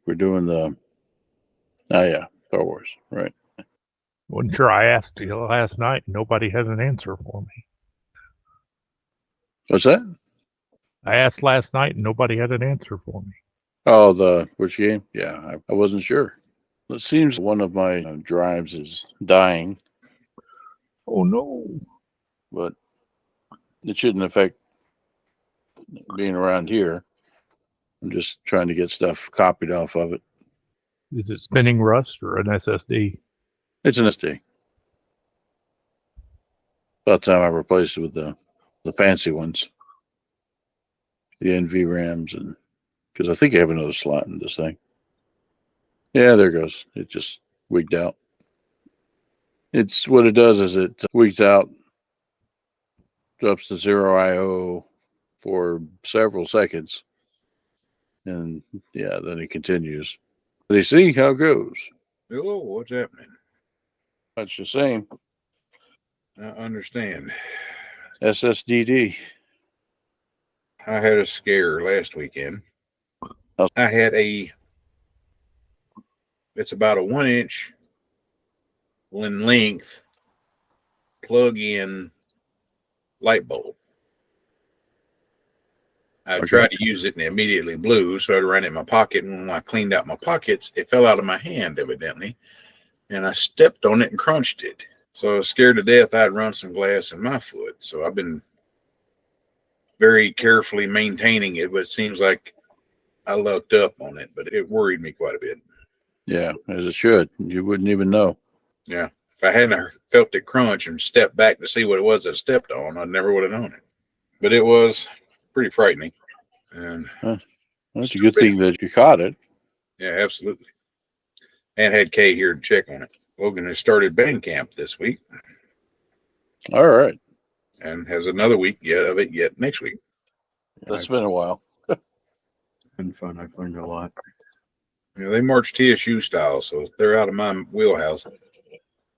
we're doing the. Oh yeah, Star Wars, right? Wasn't sure. I asked you last night. Nobody had an answer for me. What's that? I asked last night, and nobody had an answer for me. Oh, the which game? Yeah, I wasn't sure. It seems one of my drives is dying. Oh no! But it shouldn't affect being around here. I'm just trying to get stuff copied off of it. Is it spinning rust or an SSD? It's an SD. About time I replaced it with the fancy ones, the NVRAMs, and because I think I have another slot in this thing. Yeah, there it goes. It just wigged out. It's what it does is it wigs out, drops to 0 IO for several seconds, and yeah, then it continues. They see how it goes. Hello, what's happening? That's the same. I understand. SSDD. I had a scare last weekend. Oh. I had it's about a 1 inch in length plug-in light bulb. I tried to use it and it immediately blew, so I ran it in my pocket, and when I cleaned out my pockets, it fell out of my hand evidently, and I stepped on it and crunched it. So I was scared to death I'd run some glass in my foot. So I've been very carefully maintaining it, but it seems like I lucked up on it, but it worried me quite a bit. Yeah, as it should. You wouldn't even know. Yeah. If I hadn't felt it crunch and stepped back to see what it was I stepped on, I never would have known it. But it was pretty frightening. And it's a good thing that you caught it. Yeah, absolutely. And had Kay here to check on it. Logan has started band camp this week. All right. And has another week yet next week. That's been a while. Been fun. I've learned a lot. Yeah, they march TSU style, so they're out of my wheelhouse.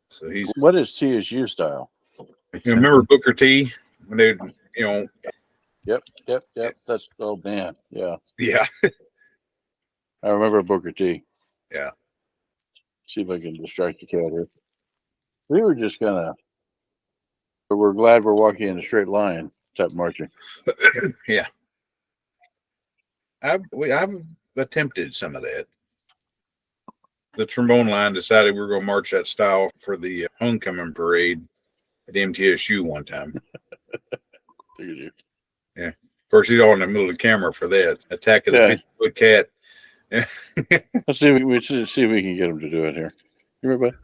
So what is TSU style? You remember Booker T when they, Yep. That's man. Yeah. Yeah. I remember Booker T. Yeah. See if I can distract the cat here. We were just but we're glad we're walking in a straight line type marching. Yeah. I've attempted some of that. The trombone line decided we were going to march that style for the homecoming parade at MTSU one time. Yeah. Of course, he's all in the middle of the camera for that. Attack of the 50-foot cat. Yeah. Let's see if we can get him to do it here. Come here, buddy.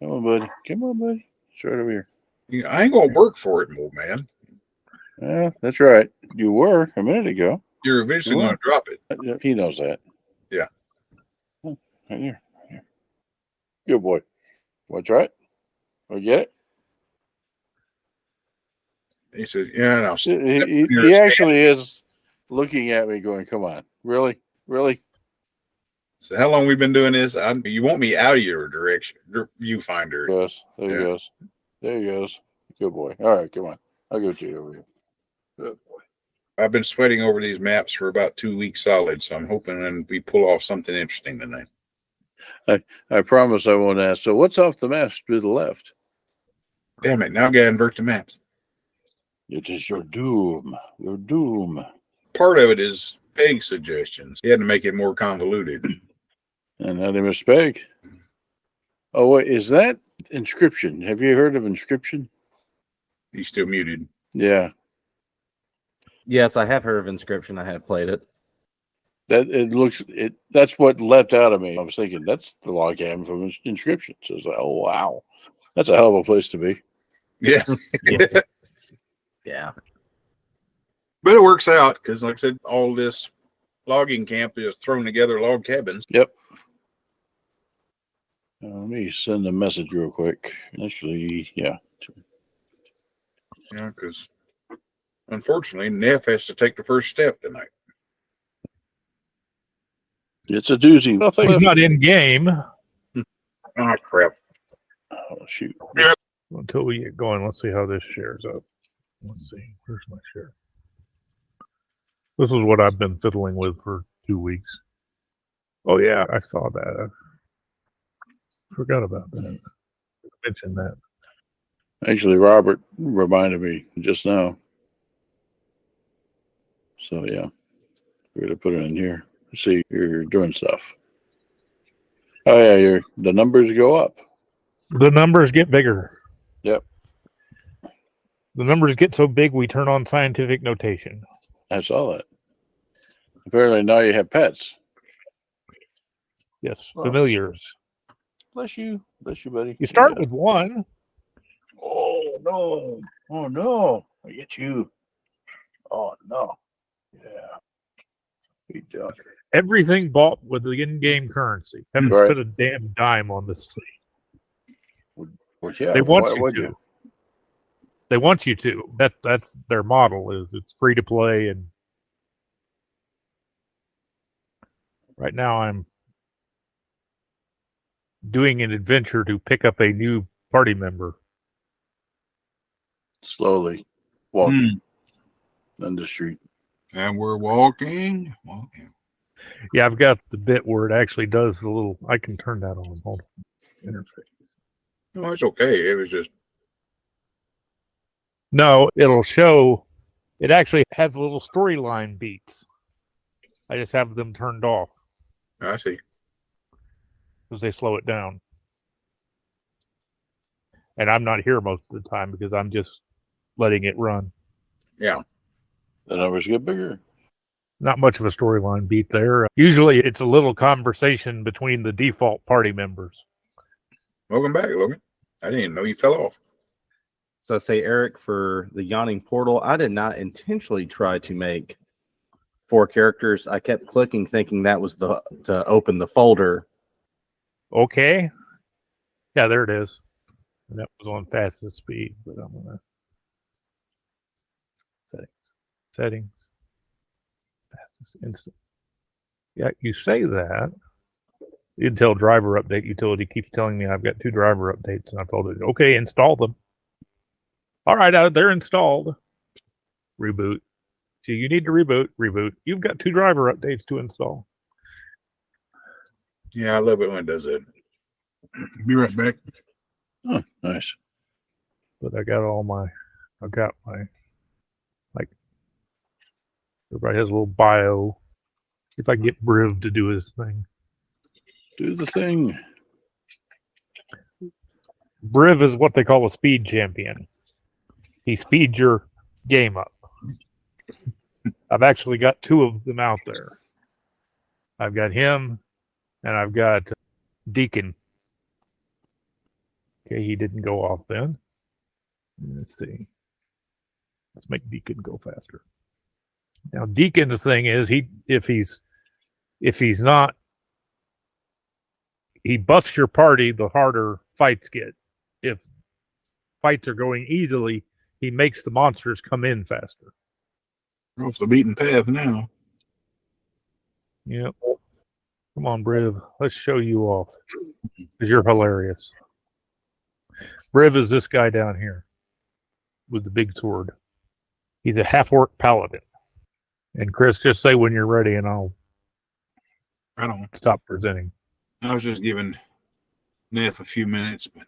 Come on, buddy. Come on, buddy. It's right over here. I ain't going to work for it, old man. Yeah, that's right. You were a minute ago. You're eventually going to drop it. He knows that. Yeah. Right here. Good boy. What's right? We get it? He says, yeah, no. He actually is looking at me going, come on. Really? Really? So how long we been doing this? You want me out of your direction, your viewfinder. Yes. There he goes. There he goes. Good boy. All right, come on. I'll go to you over here. Good boy. I've been sweating over these maps for about 2 weeks solid, so I'm hoping we pull off something interesting tonight. I promise I won't ask. So what's off the maps to the left? Damn it. Now I got to invert the maps. It is your doom. Your doom. Part of it is Peg's suggestions. He had to make it more convoluted. And now they missed Peg. Oh, wait. Is that Inscription? Have you heard of Inscription? He's still muted. Yeah. Yes, I have heard of Inscription. I have played it. That's what leapt out of me. I was thinking that's the log cabin from Inscription. So it's like, oh wow, that's a hell of a place to be. Yeah. Yeah. But it works out because, like I said, all this logging camp is thrown together log cabins. Yep. Let me send a message real quick. Actually, yeah. Yeah, because unfortunately, Neff has to take the first step tonight. It's a doozy. He's not in game. Oh, crap. Oh, shoot. Until we get going, let's see how this shares up. Let's see. Where's my share? This is what I've been fiddling with for 2 weeks. Oh yeah, I saw that. I forgot about that. Mentioned that. Actually, Robert reminded me just now. So yeah, we're gonna put it in here. See, you're doing stuff. Oh yeah, the numbers go up. The numbers get bigger. Yep, The numbers get so big we turn on scientific notation. I saw that. Apparently now you have pets. Yes, Oh. familiars. Bless you, buddy. You start with one. Oh no! Oh no! I get you. Oh no! Yeah. Good job. Everything bought with the in-game currency. Haven't Right. spent a damn dime on this thing. Well, yeah. They want why you would to. They want you to. That's their model. Is it's free to play, and right now I'm doing an adventure to pick up a new party member. Slowly walking down the street. And we're walking. Yeah, I've got the bit where it actually does the little. I can turn that on. Hold on. Interface. No, it's okay. It was just. No, it'll show. It actually has little storyline beats. I just have them turned off I see. because they slow it down. And I'm not here most of the time because I'm just letting it run. Yeah. The numbers get bigger. Not much of a storyline beat there. Usually it's a little conversation between the default party members. Welcome back, Logan. I didn't even know you fell off. So I say, Eric, for the yawning portal, I did not intentionally try to make 4 characters. I kept clicking, thinking that was to open the folder. Okay. Yeah, there it is. And that was on fastest speed, but I'm gonna settings. Fastest instant. Yeah, you say that. Intel driver update utility keeps telling me I've got 2 driver updates, and I told it, okay, install them. All right, they're installed. Reboot. So you need to reboot. You've got 2 driver updates to install. Yeah, I love it when it does it. Be right back. Oh, nice. But I've got my, like, everybody has a little bio. If I can get Briv to do his thing. Do the thing. Briv is what they call a speed champion. He speeds your game up. I've actually got 2 of them out there. I've got him, and I've got Deacon. Okay, he didn't go off then. Let's see. Let's make Deacon go faster. Now, Deacon's thing is if he's not, he buffs your party the harder fights get. If fights are going easily, he makes the monsters come in faster. We're off the beaten path now. Yep. Come on, Briv. Let's show you off. Because you're hilarious. Briv is this guy down here with the big sword. He's a half-orc paladin. And Chris, just say when you're ready and I'll stop presenting. I was just giving Neff a few minutes, but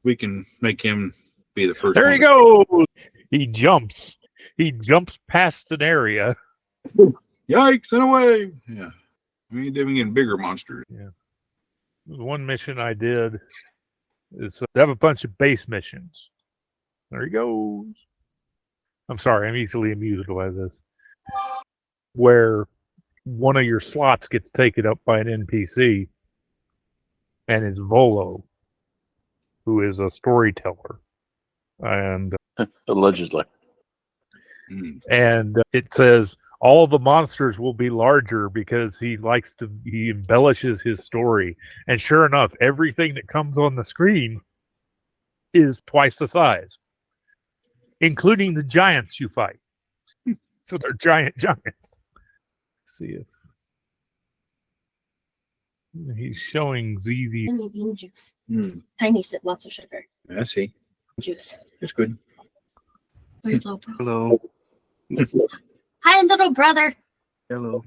we can make him be the first. There he goes. He jumps. He jumps past an area. Yikes, and away. Yeah. We ain't even getting bigger monsters. Yeah. One mission I did is they have a bunch of base missions. There he goes. I'm sorry, I'm easily amused by this. Where one of your slots gets taken up by an NPC, and it's Volo, who is a storyteller. And Allegedly. And it says all the monsters will be larger because he embellishes his story. And sure enough, everything that comes on the screen is twice the size, including the giants you fight. So they're giants. Let's see if he's showing ZZ. I need bean juice. Tiny sip, lots of sugar. I see. Juice. It's good. Where's Lobo? Hello. Hi, little brother. Hello.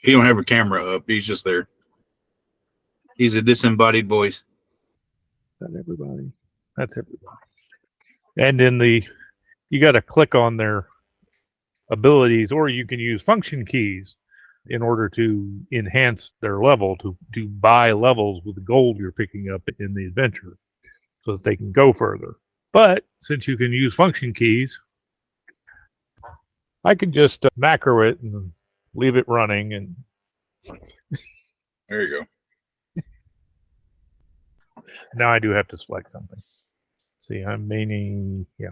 He don't have a camera up. He's just there. He's a disembodied voice. Not everybody. That's everybody. And then you got to click on their abilities, or you can use function keys in order to enhance their level, to buy levels with the gold you're picking up in the adventure so that they can go further. But since you can use function keys, I can just macro it and leave it running. And There you go. now I do have to select something. See, I'm maining, yeah.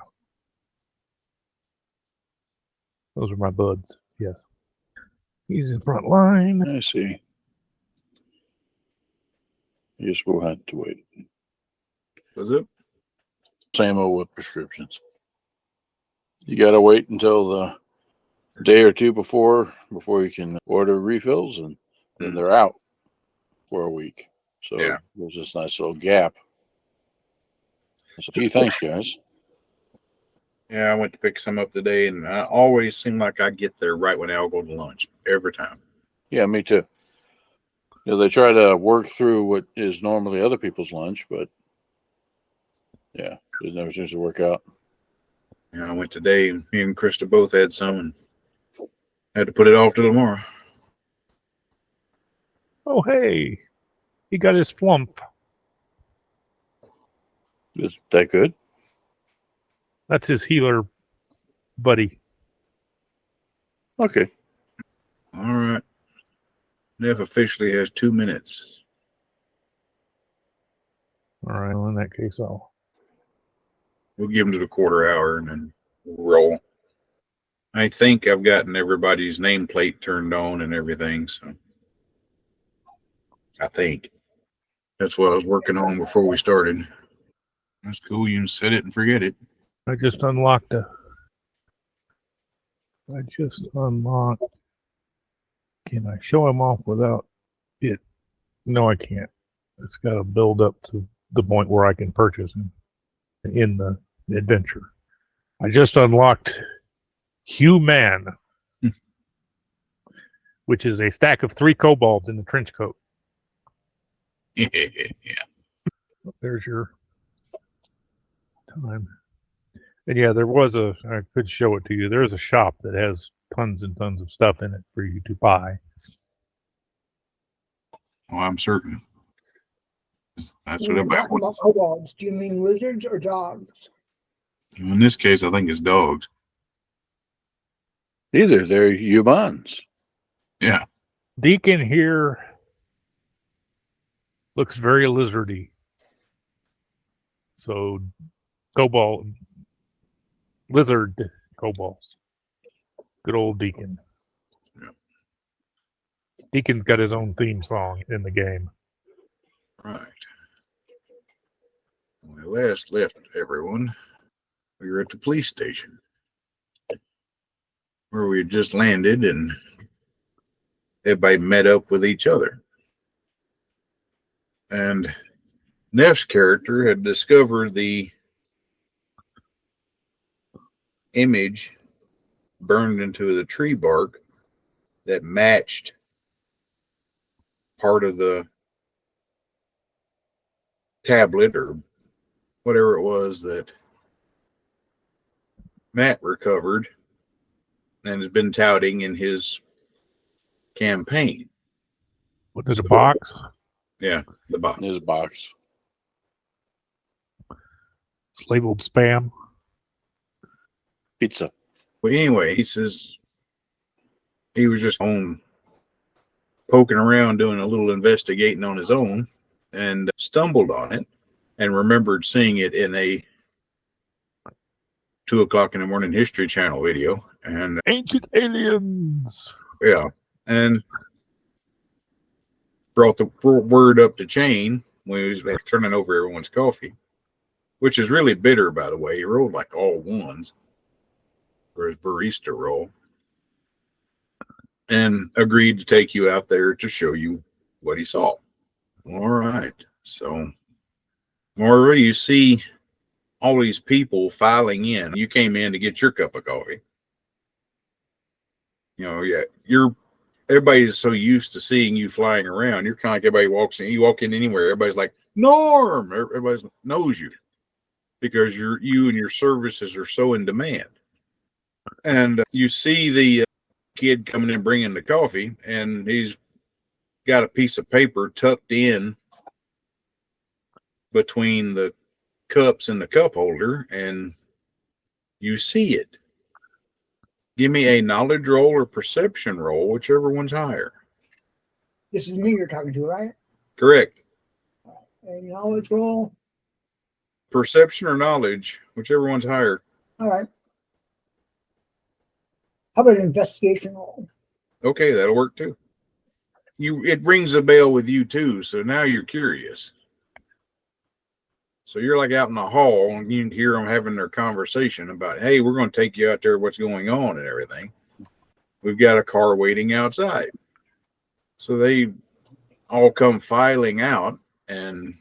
Those are my buds, yes. He's in front line. I see. I guess we'll have to wait. Was it? Same old with prescriptions. You got to wait until the day or two before you can order refills, and then they're out for a week. So Yeah. there's this nice little gap. So, gee, thanks, guys. Yeah, I went to pick some up today, and I always seem like I get there right when I'll go to lunch every time. Yeah, me too. You know, they try to work through what is normally other people's lunch, but yeah, it never seems to work out. Yeah, I went today, and me and Krista both had some, and had to put it off till tomorrow. Oh, hey, he got his flump. Is that good? That's his healer buddy. Okay. All right. Neff officially has 2 minutes. All right, well, in that case, We'll give him to the quarter hour, and then we'll roll. I think I've gotten everybody's nameplate turned on and everything, so I think that's what I was working on before we started. That's cool. You can set it and forget it. I just unlocked Can I show him off without it? No, I can't. It's got to build up to the point where I can purchase him in the adventure. I just unlocked Human, which is a stack of 3 kobolds in the trench coat. Yeah. There's your time. And yeah, I could show it to you. There's a shop that has tons and tons of stuff in it for you to buy. Oh, I'm certain. That's what everybody wants. Kobolds. Do you mean lizards or dogs? In this case, I think it's dogs. Either they're humans. Yeah. Deacon here looks very lizardy. So, lizard kobolds. Good old Deacon. Yeah. Deacon's got his own theme song in the game. Right. When we last left everyone, we were at the police station where we had just landed, and everybody met up with each other. And Neff's character had discovered the image burned into the tree bark that matched part of the tablet or whatever it was that Matt recovered and has been touting in his campaign. What is a box? Yeah, the box. In his box. It's labeled spam. Pizza. Well, anyway, he says he was just poking around doing a little investigating on his own and stumbled on it and remembered seeing it in a 2:00 in the morning History Channel video. And Ancient aliens. yeah, and brought the word up to Chain when he was turning over everyone's coffee, which is really bitter, by the way. He rolled like all ones for his barista role, and agreed to take you out there to show you what he saw. All right. So, Maura, you see all these people filing in. You came in to get your cup of coffee. You know, yeah, you're everybody's so used to seeing you flying around. You're kind of like everybody walks in. You walk in anywhere, everybody's like, Norm. Everybody knows you because you and your services are so in demand. And you see the kid coming in bringing the coffee, and he's got a piece of paper tucked in between the cups and the cup holder, and you see it. Give me a knowledge roll or perception roll, whichever one's higher. This is me you're talking to, right? Correct. A knowledge roll. Perception or knowledge, whichever one's higher. All right. How about an investigation roll? Okay, that'll work too. It rings a bell with you too, so now you're curious. So you're like out in the hall and you can hear them having their conversation about, hey, we're going to take you out there, what's going on and everything. We've got a car waiting outside. So they all come filing out and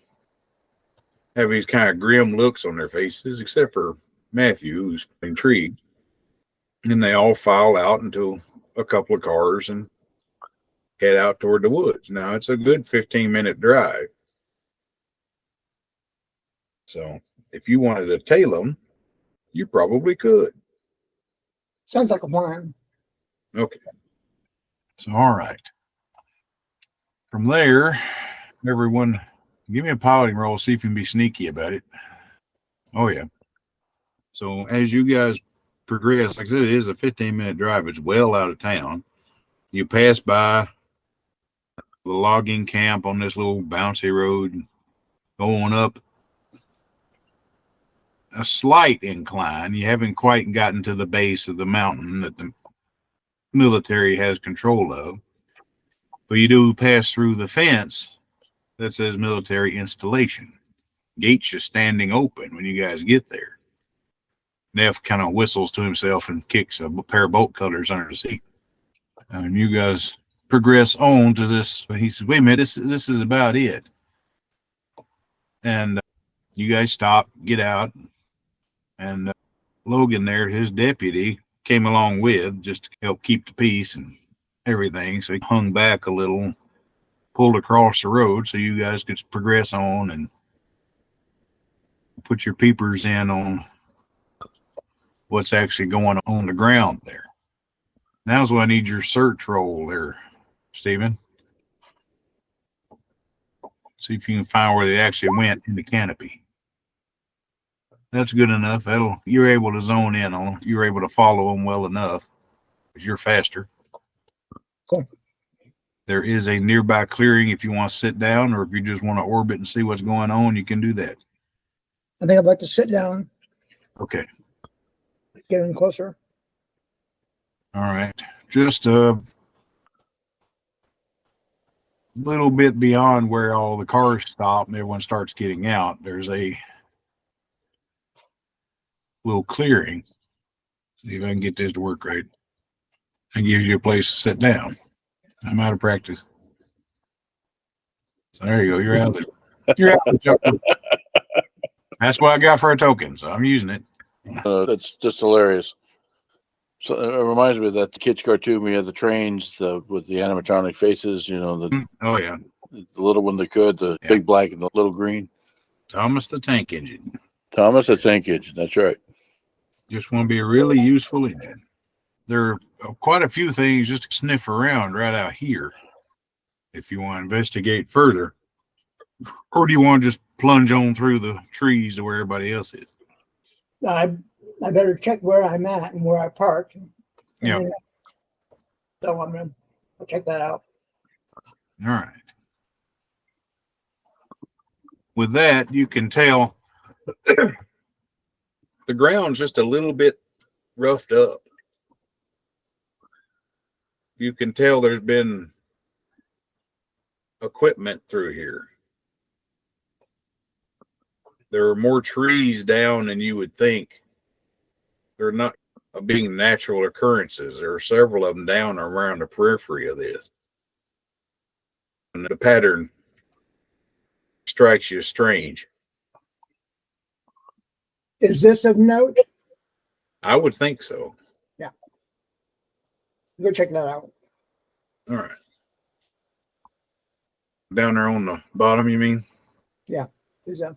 have these kind of grim looks on their faces, except for Matthew, who's intrigued. And they all file out into a couple of cars and head out toward the woods. Now, it's a good 15-minute drive. So if you wanted to tail them, you probably could. Sounds like a plan. Okay. So, all right. From there, everyone, give me a piloting roll, see if you can be sneaky about it. Oh, yeah. So as you guys progress, like I said, it is a 15-minute drive. It's well out of town. You pass by the logging camp on this little bouncy road, going up a slight incline. You haven't quite gotten to the base of the mountain that the military has control of, but you do pass through the fence that says military installation. Gate's just standing open when you guys get there. Neff kind of whistles to himself and kicks a pair of bolt cutters under the seat. And you guys progress on to this. He says, wait a minute, this is about it. And you guys stop, get out, and Logan there, his deputy, came along with just to help keep the peace and everything. So he hung back a little, pulled across the road so you guys could progress on and put your peepers in on what's actually going on the ground there. Now's when I need your search roll there, Stephen. See if you can find where they actually went in the canopy. That's good enough. You're able to zone in on them. You're able to follow them well enough because you're faster. Cool. There is a nearby clearing if you want to sit down, or if you just want to orbit and see what's going on, you can do that. I think I'd like to sit down, Okay. get in closer. All right. Just a little bit beyond where all the cars stop and everyone starts getting out, there's a little clearing. See if I can get this to work right. And give you a place to sit down. I'm out of practice. So there you go. You're out there. You're out there. That's what I got for a token, so I'm using it. That's just hilarious. So it reminds me of that kids cartoon. We had the trains with the animatronic faces. You know, Oh yeah, the little one that could, the big black and the little green. Thomas the Tank Engine. Thomas the Tank Engine. That's right. Just want to be a really useful engine. There are quite a few things just to sniff around right out here. If you want to investigate further, or do you want to just plunge on through the trees to where everybody else is? I better check where I'm at and where I parked. Yeah. So I'll check that out. All right. With that, you can tell the ground's just a little bit roughed up. You can tell there's been equipment through here. There are more trees down than you would think. They're not being natural occurrences. There are several of them down around the periphery of this. And the pattern strikes you as strange. Is this of note? I would think so. Go check that out. All right. Down there on the bottom, you mean? Is that?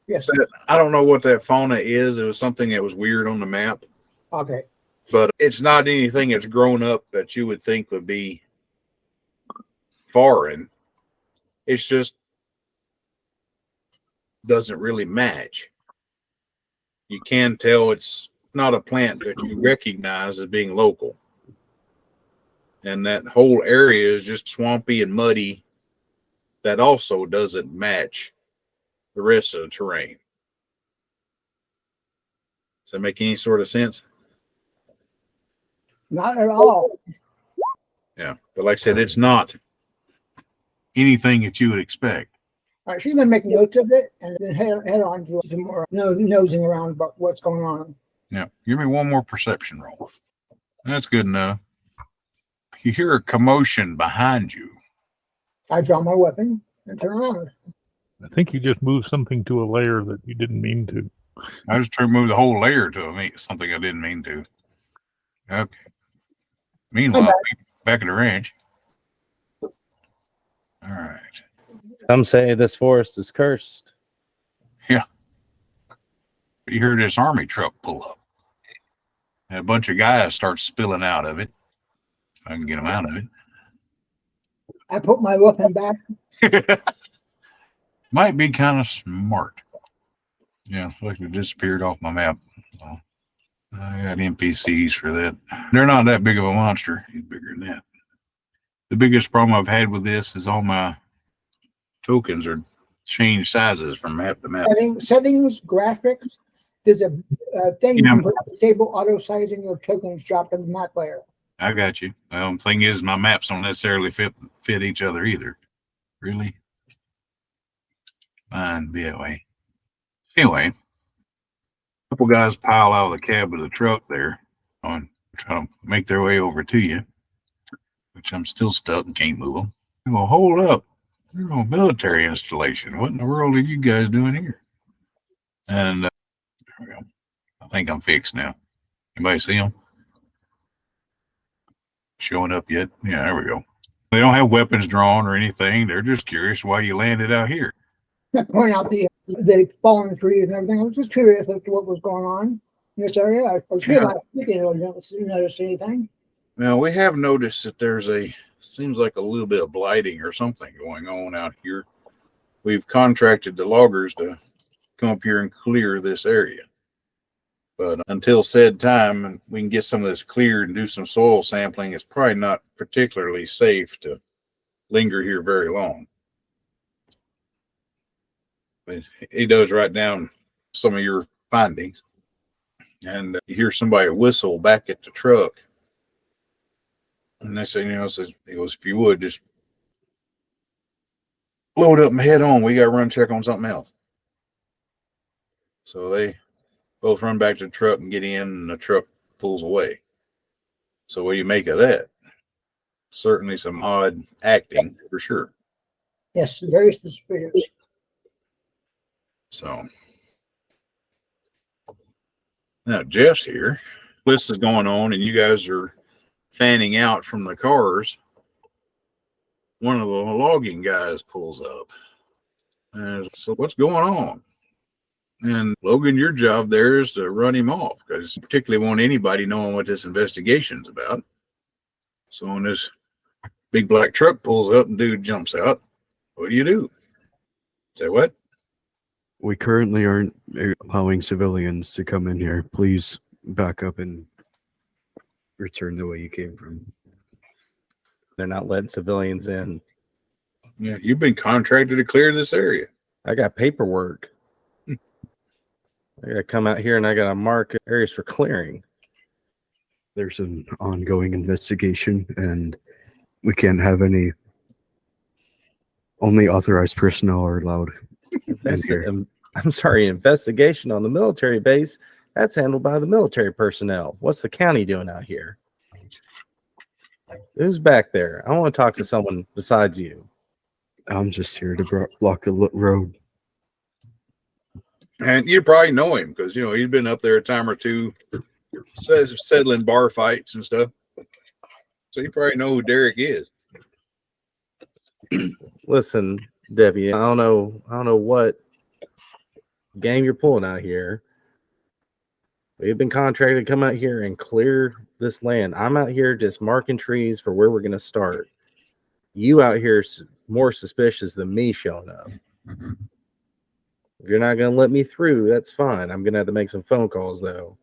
Yes. I don't know what that fauna is. It was something that was weird on the map, Okay. but it's not anything that's grown up that you would think would be foreign. It's just doesn't really match. You can tell it's not a plant that you recognize as being local. And that whole area is just swampy and muddy. That also doesn't match the rest of the terrain. Does that make any sort of sense? Not at all. Yeah. But like I said, it's not anything that you would expect. All right, she's gonna make notes of it and then head on to some more nosing around about what's going on. Yeah. Give me one more perception roll. That's good enough. You hear a commotion behind you. I draw my weapon and turn around. I think you just moved something to a layer that you didn't mean to. I just tried to move the whole layer to something I didn't mean to. Okay. Meanwhile, back at the ranch. All right. Some say this forest is cursed. You hear this army truck pull up. And a bunch of guys start spilling out of it. I can get them out of it. I put my weapon back. Might be kind of smart. Yeah, it's like it disappeared off my map. So I got NPCs for that. They're not that big of a monster. He's bigger than that. The biggest problem I've had with this is all my tokens are changed sizes from map to map. Settings, graphics. There's a thing you can put on the table, auto sizing your tokens dropped in the map layer. I got you. Thing is, my maps don't necessarily fit each other either. Really? Fine, be that way. Anyway, a couple guys pile out of the cab of the truck there on trying to make their way over to you, which I'm still stuck and can't move them. Well, hold up. There's a military installation. What in the world are you guys doing here? And there we go. I think I'm fixed now. Anybody see them? Showing up yet? Yeah, there we go. They don't have weapons drawn or anything. They're just curious why you landed out here. Point out the fallen trees and everything. I was just curious as to what was going on in this area. I was here last weekend. I didn't notice anything. Now, we have noticed that there's seems like a little bit of blighting or something going on out here. We've contracted the loggers to come up here and clear this area. But until said time, and we can get some of this cleared and do some soil sampling, it's probably not particularly safe to linger here very long. But he does write down some of your findings. And you hear somebody whistle back at the truck. And they say, he goes, if you would, just load up and head on. We got to run check on something else. So they both run back to the truck and get in, and the truck pulls away. So what do you make of that? Certainly some odd acting, for sure. Yes, very suspicious. So now Jeff's here. This is going on, and you guys are fanning out from the cars. One of the logging guys pulls up. And so what's going on? And Logan, your job there is to run him off, because particularly want anybody knowing what this investigation's about. So when this big black truck pulls up and dude jumps out, what do? Say what? We currently aren't allowing civilians to come in here. Please back up and return the way you came from. They're not letting civilians in. Yeah, you've been contracted to clear this area. I got paperwork. I gotta come out here and I gotta mark areas for clearing. There's an ongoing investigation, and we can't have any. Only authorized personnel are allowed in here. I'm sorry, investigation on the military base, that's handled by the military personnel. What's the county doing out here? Who's back there? I want to talk to someone besides you. I'm just here to block the road. And you probably know him because, he's been up there a time or two, settling bar fights and stuff. So you probably know who Derek is. Listen, Debbie, I don't know what game you're pulling out here. We've been contracted to come out here and clear this land. I'm out here just marking trees for where we're going to start. You out here more suspicious than me showing up. If you're not going to let me through, that's fine. I'm going to have to make some phone calls, though.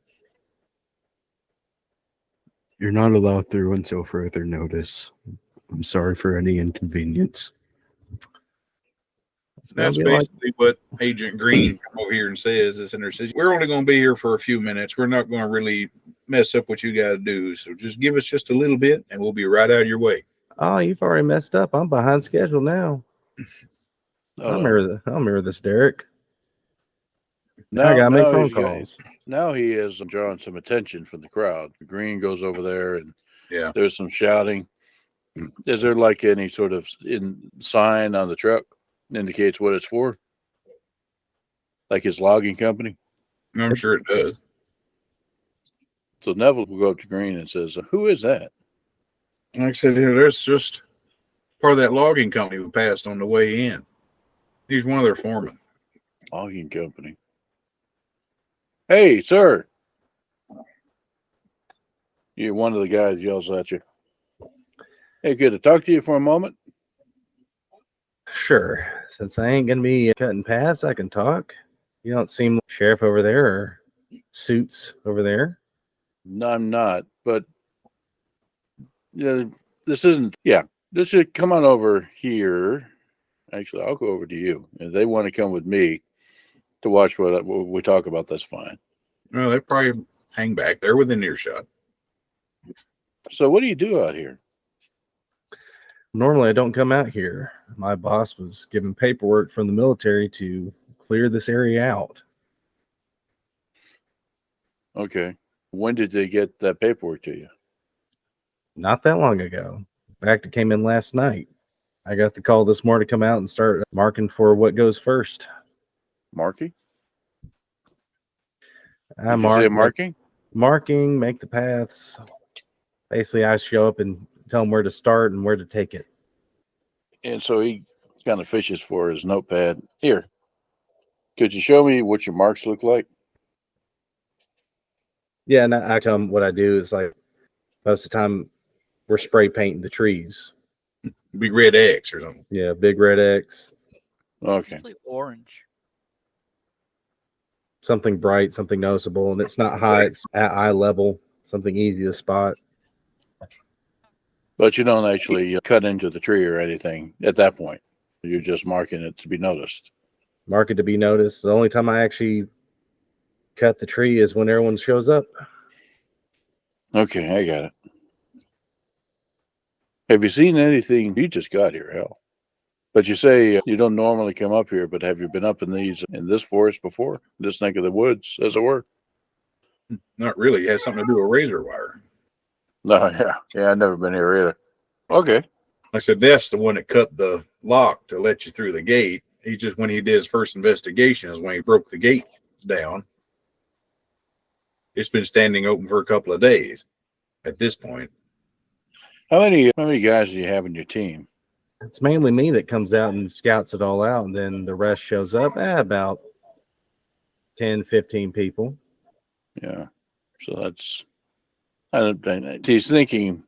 You're not allowed through until further notice. I'm sorry for any inconvenience. That's Don't be like- basically what Agent Green come over here and says is in their city. We're only going to be here for a few minutes. We're not going to really mess up what you got to do. So just give us just a little bit and we'll be right out of your way. Oh, you've already messed up. I'm behind schedule now. I remember this, Derek. I gotta make phone calls. Now he is drawing some attention from the crowd. Green goes over there and Yeah. there's some shouting. Is there like any sort of sign on the truck that indicates what it's for? Like his logging company? I'm sure it does. So Neville will go up to Green and says, "Who is that?" Like I said, there's just part of that logging company we passed on the way in. He's one of their foremen. Logging company. Hey, sir. One of the guys yells at you. Hey, good to talk to you for a moment. Sure. Since I ain't gonna be cutting past, I can talk. You don't seem like sheriff over there or suits over there. No, I'm not, but this isn't. Yeah, this should come on over here. Actually, I'll go over to you. If they want to come with me to watch what we talk about, that's fine. Well, they probably hang back there within earshot. So, what do you do out here? Normally, I don't come out here. My boss was given paperwork from the military to clear this area out. Okay. When did they get that paperwork to you? Not that long ago. In fact, it came in last night. I got the call this morning to come out and start marking for what goes first. Marking? I Did you say marking? Marking, make the paths. Basically, I show up and tell them where to start and where to take it. And so he kind of fishes for his notepad. Here, could you show me what your marks look like? Yeah, and I tell them what I do is like most of the time we're spray painting the trees. Big red X or something. Yeah, big red X. Okay. Usually orange. Something bright, something noticeable, and it's not high, it's at eye level, something easy to spot. But you don't actually cut into the tree or anything at that point. You're just marking it to be noticed. Mark it to be noticed. The only time I actually cut the tree is when everyone shows up. Okay, I got it. Have you seen anything? You just got here, hell. But you say you don't normally come up here, but have you been up in this forest before? This neck of the woods, as it were? Not really. It has something to do with razor wire. No, yeah, I've never been here either. Okay. Like I said, Def's the one that cut the lock to let you through the gate. He just, when he did his first investigation, is when he broke the gate down. It's been standing open for a couple of days at this point. How many guys do you have in your team? It's mainly me that comes out and scouts it all out, and then the rest shows up. About 10, 15 people. Yeah. So that's, he's thinking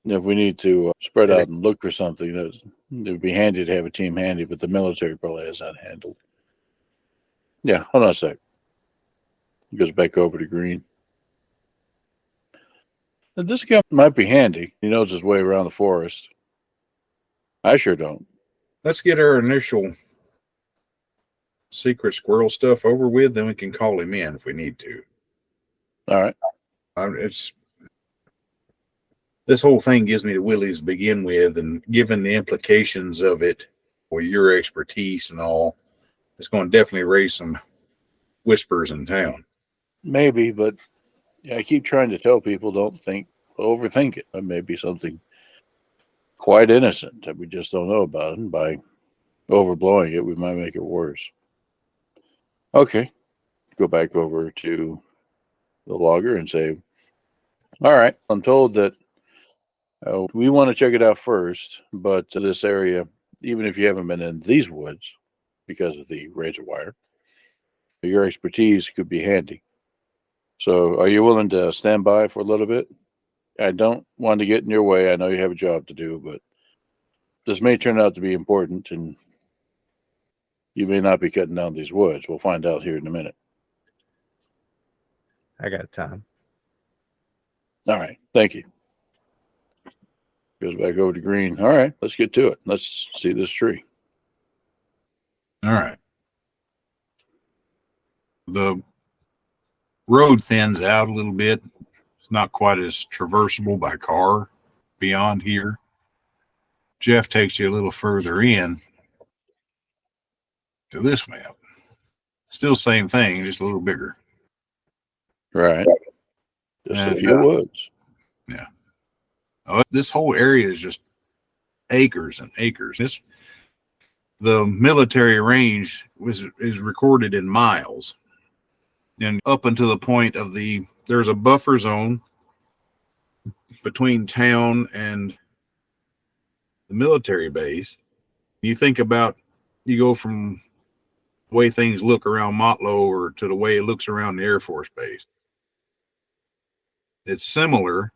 if we need to spread out and look for something, it would be handy to have a team handy, but the military probably has that handled. Yeah, hold on a sec. He goes back over to Green. Now, this guy might be handy. He knows his way around the forest. I sure don't. Let's get our initial secret squirrel stuff over with, then we can call him in if we need to. All right. This whole thing gives me the willies to begin with, and given the implications of it for your expertise and all, it's going to definitely raise some whispers in town. Maybe, but I keep trying to tell people don't overthink it. It may be something quite innocent that we just don't know about, and by overblowing it, we might make it worse. Okay. Go back over to the logger and say, all right, I'm told that We want to check it out first, but this area, even if you haven't been in these woods because of the razor wire, your expertise could be handy. So are you willing to stand by for a little bit? I don't want to get in your way. I know you have a job to do, but this may turn out to be important, and you may not be cutting down these woods. We'll find out here in a minute. I got time. All right. Thank you. Goes back over to green. All right. Let's get to it. Let's see this tree. All right. The road thins out a little bit. It's not quite as traversable by car beyond here. Jeff takes you a little further in to this map. Still same thing, just a little bigger. Right. Just a And, few woods. Yeah. Oh, this whole area is just acres and acres. The military range is recorded in miles. And up until the point of there's a buffer zone between town and the military base. You think about, you go from the way things look around Motlow or to the way it looks around the Air Force Base. It's similar,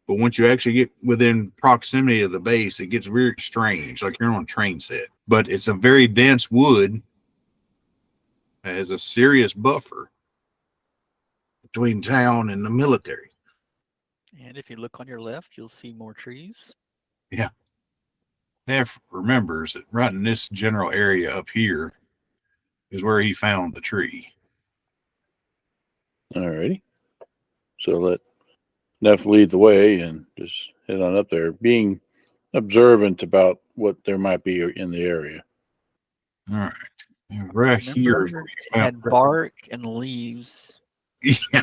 but once you actually get within proximity of the base, it gets very strange, like you're on a train set. But it's a very dense wood that has a serious buffer between town and the military. And if you look on your left, you'll see more trees. Yeah. Neff remembers that right in this general area up here is where he found the tree. All righty. So let Neff lead the way and just head on up there, being observant about what there might be in the area. All right. And right here is where Remember, he it found had bark and leaves. Yeah.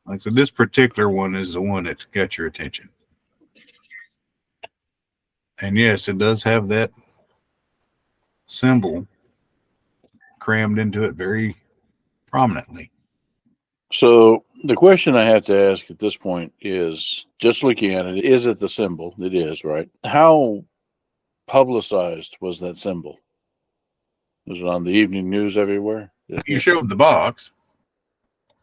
Like, so this particular one is the one that got your attention. And yes, it does have that symbol crammed into it very prominently. So the question I have to ask at this point is, just looking at it, is it the symbol? It is, right? How publicized was that symbol? Was it on the evening news everywhere? You showed the box,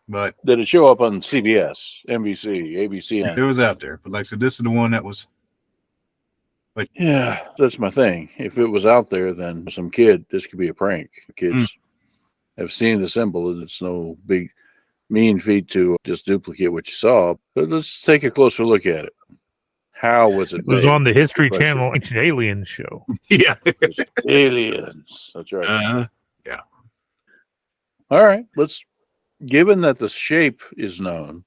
but Did it show up on CBS, NBC, ABC? it was out there. But like I said, this is the one that was. Yeah, that's my thing. If it was out there, then some kid, this could be a prank. Kids have seen the symbol, and it's no big mean feat to just duplicate what you saw. But let's take a closer look at it. How was it It was made? on the History Question. Channel Ancient Aliens show. Yeah. Aliens. That's right. Yeah. All right. Given that the shape is known,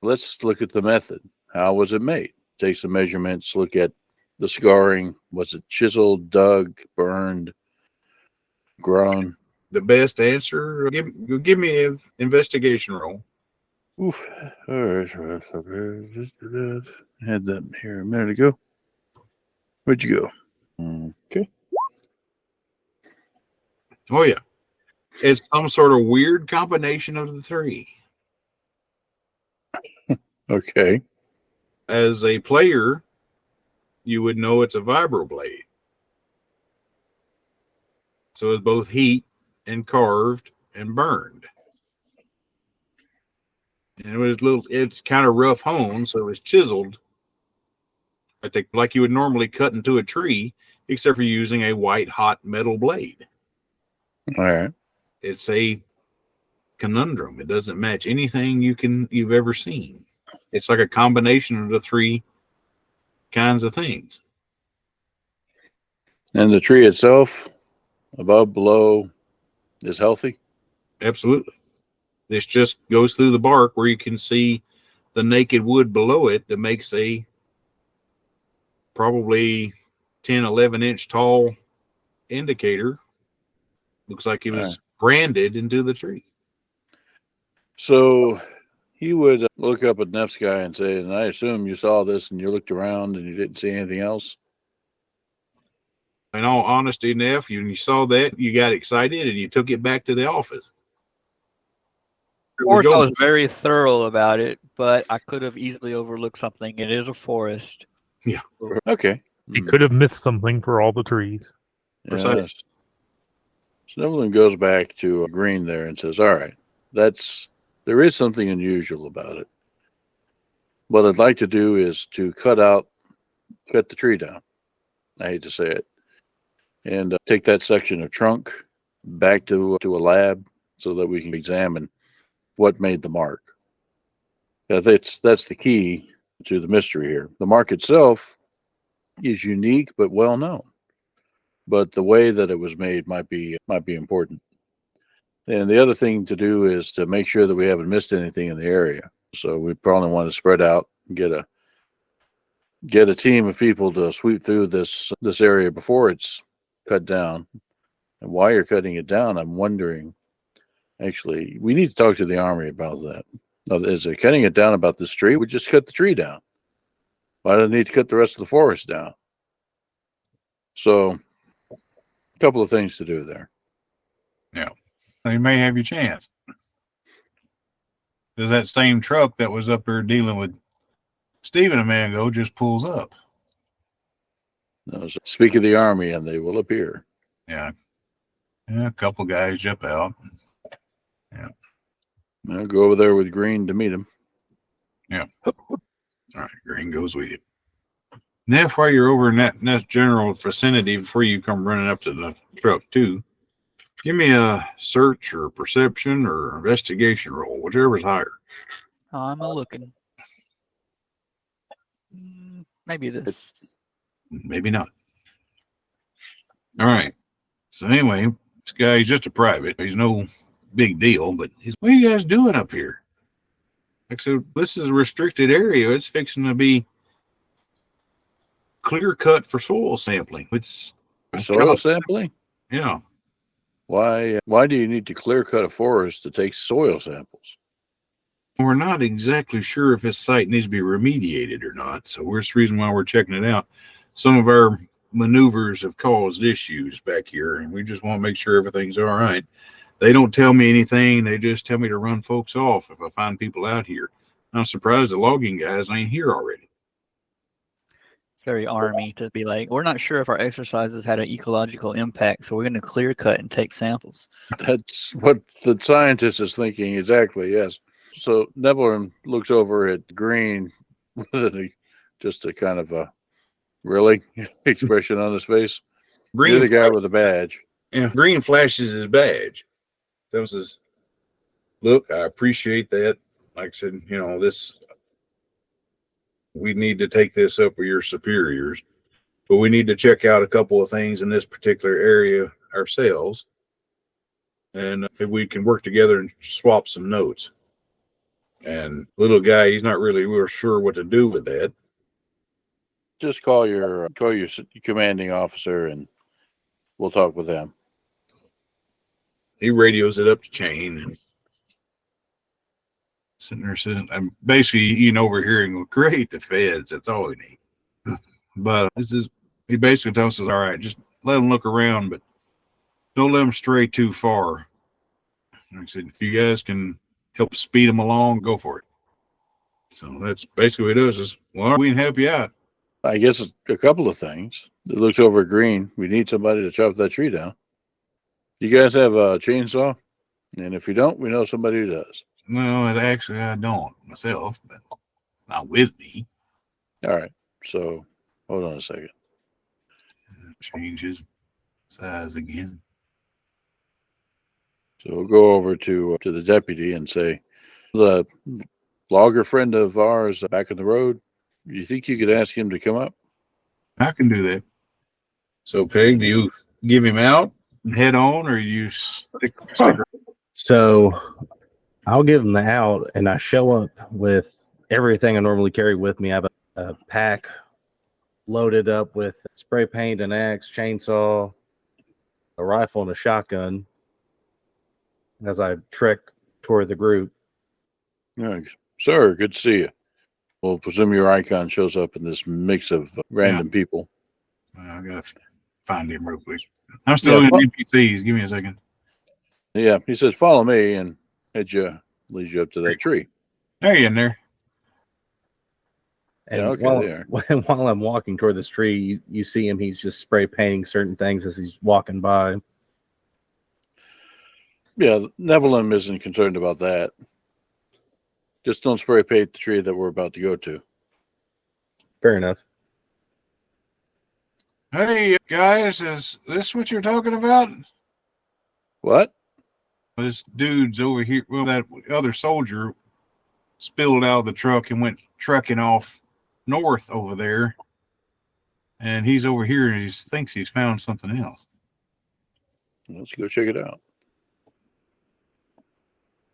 let's look at the method. How was it made? Take some measurements, look at the scarring. Was it chiseled, dug, burned, grown? The best answer, give me an investigation roll. Oof. All right. I had that here a minute ago. Where'd you go? Okay. Oh, yeah. It's some sort of weird combination of the three. Okay. As a player, you would know it's a vibroblade. So it's both heat and carved and burned. And it's kind of rough honed, so it's chiseled. I think like you would normally cut into a tree, except for using a white hot metal blade. All right. It's a conundrum. It doesn't match anything you've ever seen. It's like a combination of the three kinds of things. And the tree itself, above, below, is healthy? Absolutely. This just goes through the bark where you can see the naked wood below it that makes a probably 10, 11 inch tall indicator. Looks like it was branded into the tree. So he would look up at Neff's guy and say, and I assume you saw this and you looked around and you didn't see anything else? In all honesty, Neff, when you saw that, you got excited and you took it back to the office. course, I was very thorough about it, but I could have easily overlooked something. It is a forest. Okay. You could have missed something for all the trees. Precisely. Yes. So Evelyn goes back to Green there and says, all right, there is something unusual about it. What I'd like to do is to cut the tree down. I hate to say it. And take that section of trunk back to a lab so that we can examine what made the mark. That's the key to the mystery here. The mark itself is unique but well known, but the way that it was made might be important. And the other thing to do is to make sure that we haven't missed anything in the area. So we probably want to spread out and get a team of people to sweep through this area before it's cut down. And while you're cutting it down, I'm wondering, actually, we need to talk to the Army about that. Is it cutting it down about this tree? We just cut the tree down. Why do I need to cut the rest of the forest down? So, a couple of things to do there. Yeah. You may have your chance. Because that same truck that was up there dealing with Steven a minute ago just pulls up. So speak of the Army, and they will appear. Yeah. A couple guys jump out. Yeah. I'll go over there with Green to meet him. Yeah. All right. Green goes with you. Now, while you're over in that general vicinity, before you come running up to the truck too, give me a search or perception or investigation roll, whichever's higher. I'm looking. Maybe this. Maybe not. All right. So anyway, this guy, he's just a private. He's no big deal, but what are you guys doing up here? Like, so this is a restricted area. It's fixing to be clear cut for soil sampling. It's Soil sampling? Yeah. Why do you need to clear cut a forest to take soil samples? We're not exactly sure if this site needs to be remediated or not. So that's the reason why we're checking it out. Some of our maneuvers have caused issues back here, and we just want to make sure everything's all right. They don't tell me anything. They just tell me to run folks off if I find people out here. I'm surprised the logging guys ain't here already. It's very Army to be like, we're not sure if our exercises had an ecological impact, so we're going to clear cut and take samples. That's what the scientist is thinking exactly, yes. So Neville looks over at Green with just a kind of a really expression on his face. Green, you're the guy with the badge. Yeah, Green flashes his badge. That was his look. I appreciate that. Like I said, we need to take this up with your superiors, but we need to check out a couple of things in this particular area ourselves. And if we can work together and swap some notes. And little guy, he's not really real sure what to do with that. Just call your commanding officer and we'll talk with him. He radios it up to Chain and sitting there saying, I'm basically overhearing, great, the feds, that's all we need. But he basically tells us, all right, just let them look around, but don't let them stray too far. And I said, if you guys can help speed them along, go for it. So that's basically what it is. Well, we can help you out. I guess a couple of things. It looks over at Green. We need somebody to chop that tree down. You guys have a chainsaw? And if you don't, we know somebody who does. No, actually I don't myself, but not with me. All right. So hold on a second. Change his size again. So we'll go over to the deputy and say, the logger friend of ours back on the road, you think you could ask him to come up? I can do that. So, Peg, do you give him out and head on, or you stick around? So I'll give him the out, and I show up with everything I normally carry with me. I have a pack loaded up with spray paint, an axe, chainsaw, a rifle, and a shotgun as I trek toward the group. Yeah, sir, good to see you. We'll presume your icon shows up in this mix of random people. I got to find him real quick. I'm still looking at NPCs. Give me a second. Yeah, he says, follow me, and as you leads you up to that tree. There you in there. And Yeah, okay, while, there. while I'm walking toward this tree, you see him. He's just spray painting certain things as he's walking by. Yeah, Nevelin isn't concerned about that. Just don't spray paint the tree that we're about to go to. Fair enough. Hey, guys, is this what you're talking about? What? This dude's over here. Well, that other soldier spilled out of the truck and went trucking off north over there. And he's over here and he thinks he's found something else. Let's go check it out.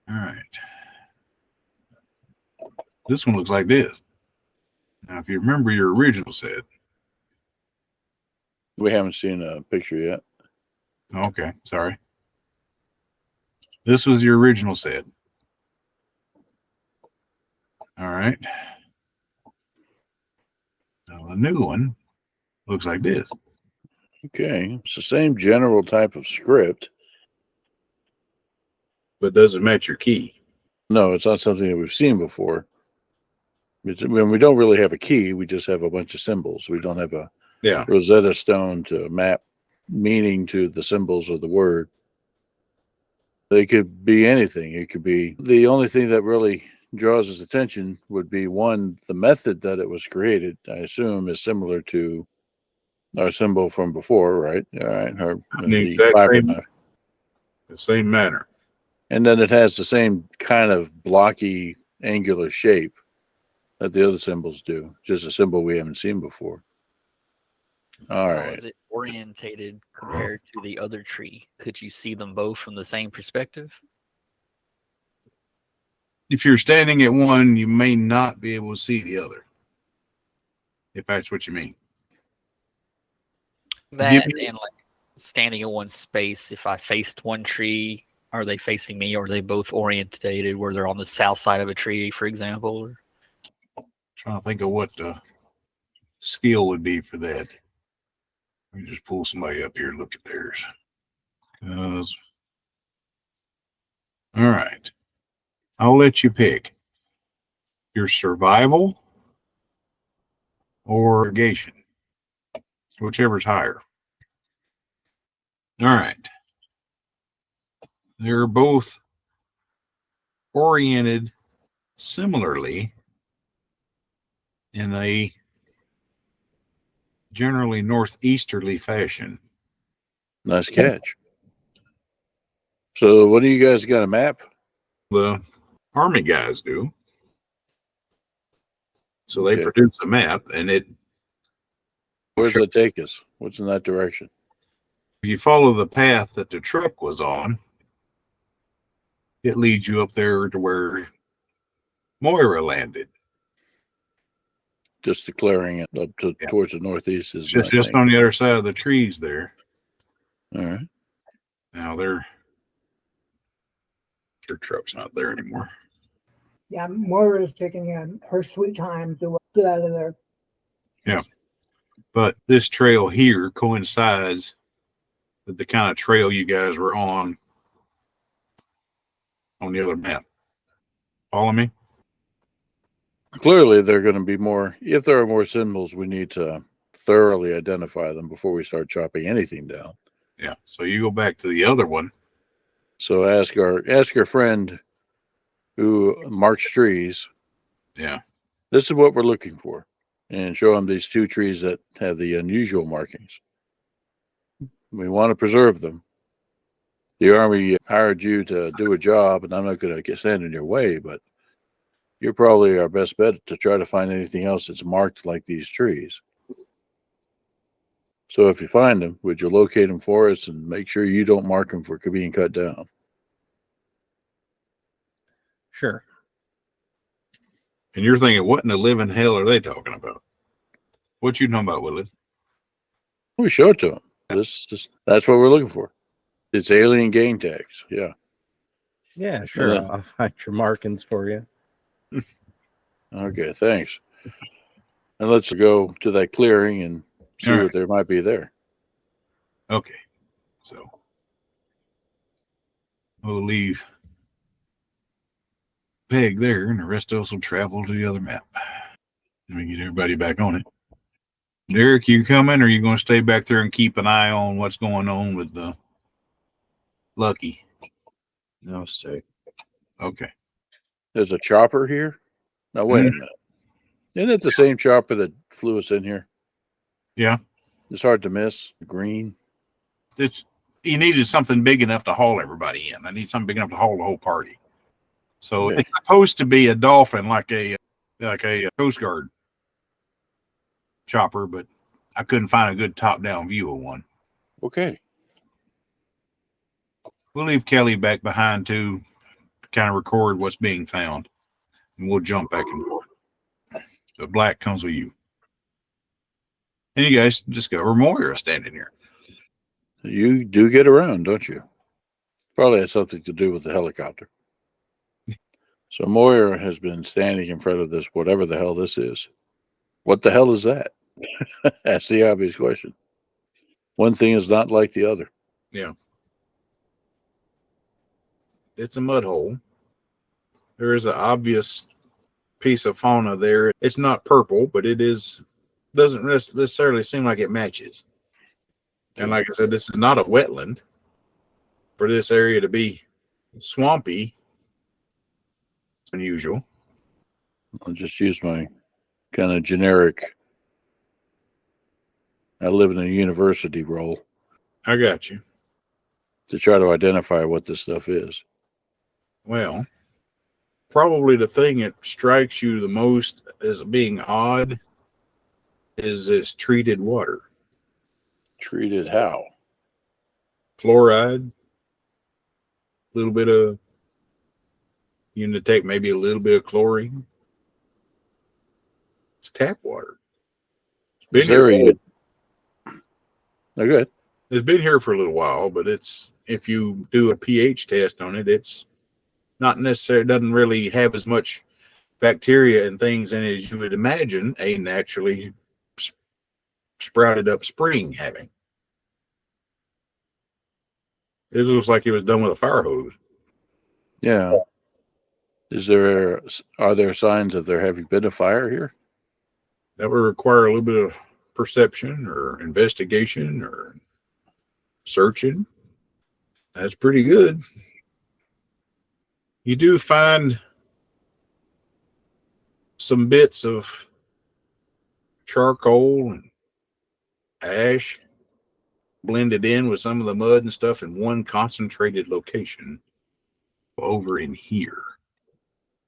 All right. This one looks like this. Now, if you remember your original set. We haven't seen a picture yet. Okay, sorry. This was your original set. All right. Now, the new one looks like this. Okay, it's the same general type of script. But doesn't match your key. No, it's not something that we've seen before. When we don't really have a key, we just have a bunch of symbols. We don't have a Rosetta Stone to map meaning to the symbols of the word. They could be anything. It could be the only thing that really draws his attention would be one, the method that it was created, I assume, is similar to our symbol from before, right? All right. The same manner. And then it has the same kind of blocky, angular shape that the other symbols do. Just a symbol we haven't seen before. All How right. is it orientated compared to the other tree? Could you see them both from the same perspective? If you're standing at one, you may not be able to see the other. If that's what you mean. That and like standing in one space, if I faced one tree, are they facing me, or are they both orientated where they're on the south side of a tree, for example? Or... Trying to think of what the skill would be for that. Let me just pull somebody up here and look at theirs. All right. I'll let you pick your survival or irrigation, whichever's higher. All right. They're both oriented similarly in a generally northeasterly fashion. Nice catch. So what do you guys got, a map? The Army guys do. So they produce a map, and it... Where does it take us? What's in that direction? If you follow the path that the truck was on, it leads you up there to where Moira landed. Just the clearing it up to towards the northeast is just on the other side of the trees there. All right. Now their truck's not there anymore. Yeah, Moira is taking her sweet time to get out of there. Yeah. But this trail here coincides with the kind of trail you guys were on the other map. Follow me? Clearly, there are going to be more. If there are more symbols, we need to thoroughly identify them before we start chopping anything down. Yeah. So you go back to the other one. So ask our friend who marks trees. Yeah. This is what we're looking for, and show him these two trees that have the unusual markings. We want to preserve them. The Army hired you to do a job, and I'm not going to stand in your way, but you're probably our best bet to try to find anything else that's marked like these trees. So if you find them, would you locate them for us and make sure you don't mark them for being cut down? Sure. And you're thinking, what in the living hell are they talking about? What you know about, Willis? We show it to them. That's what we're looking for. It's alien gang tags. Yeah. Yeah, sure. I'll find your markings for you. Okay, thanks. And let's go to that clearing and see what there might be there. Okay. So we'll leave peg there, and the rest of us will travel to the other map. Let me get everybody back on it. Derek, you coming, or are you going to stay back there and keep an eye on what's going on with the Lucky? No, stay. Okay. There's a chopper here. Now wait a minute. Isn't it the same chopper that flew us in here? Yeah. It's hard to miss. Green. You needed something big enough to haul everybody in. I need something big enough to haul the whole party. So Okay. it's supposed to be a dolphin, like a Coast Guard chopper, but I couldn't find a good top-down view of one. Okay. We'll leave Kelly back behind to kind of record what's being found, and we'll jump back and forth. So Black comes with you. And you guys discover Moira standing here. You do get around, don't you? Probably has something to do with the helicopter. So Moira has been standing in front of this, whatever the hell this is. What the hell is that? That's the obvious question. One thing is not like the other. Yeah. It's a mud hole. There is an obvious piece of fauna there. It's not purple, but it doesn't necessarily seem like it matches. And like I said, this is not a wetland. For this area to be swampy, it's unusual. I'll just use my kind of generic, I live in a university role I got you. to try to identify what this stuff is. Well, probably the thing that strikes you the most as being odd is this treated water. Treated how? Fluoride, a little bit of, you detect maybe a little bit of chlorine. It's tap water. Is there a... No, good. It's been here for a little while, but if you do a pH test on it, it's not necessarily, doesn't really have as much bacteria and things in it as you would imagine a naturally sprouted up spring having. It looks like it was done with a fire hose. Yeah. Are there signs of there having been a fire here? That would require a little bit of perception or investigation or searching. That's pretty good. You do find some bits of charcoal and ash blended in with some of the mud and stuff in one concentrated location over in here.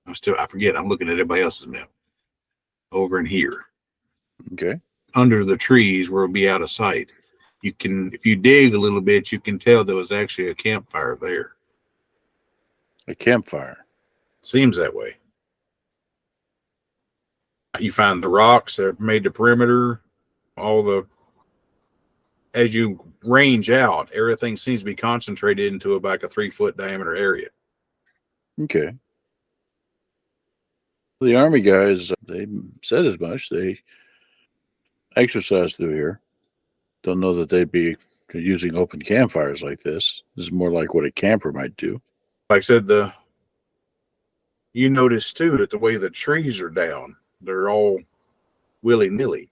I forget, I'm looking at everybody else's map. Over in here. Okay. Under the trees where it'll be out of sight. If you dig a little bit, you can tell there was actually a campfire there. A campfire. Seems that way. You find the rocks that made the perimeter, as you range out, everything seems to be concentrated into about a 3-foot diameter area. Okay. The Army guys, they said as much. They exercise through here. Don't know that they'd be using open campfires like this. This is more like what a camper might do. Like I said, you notice too that the way the trees are down, they're all willy-nilly.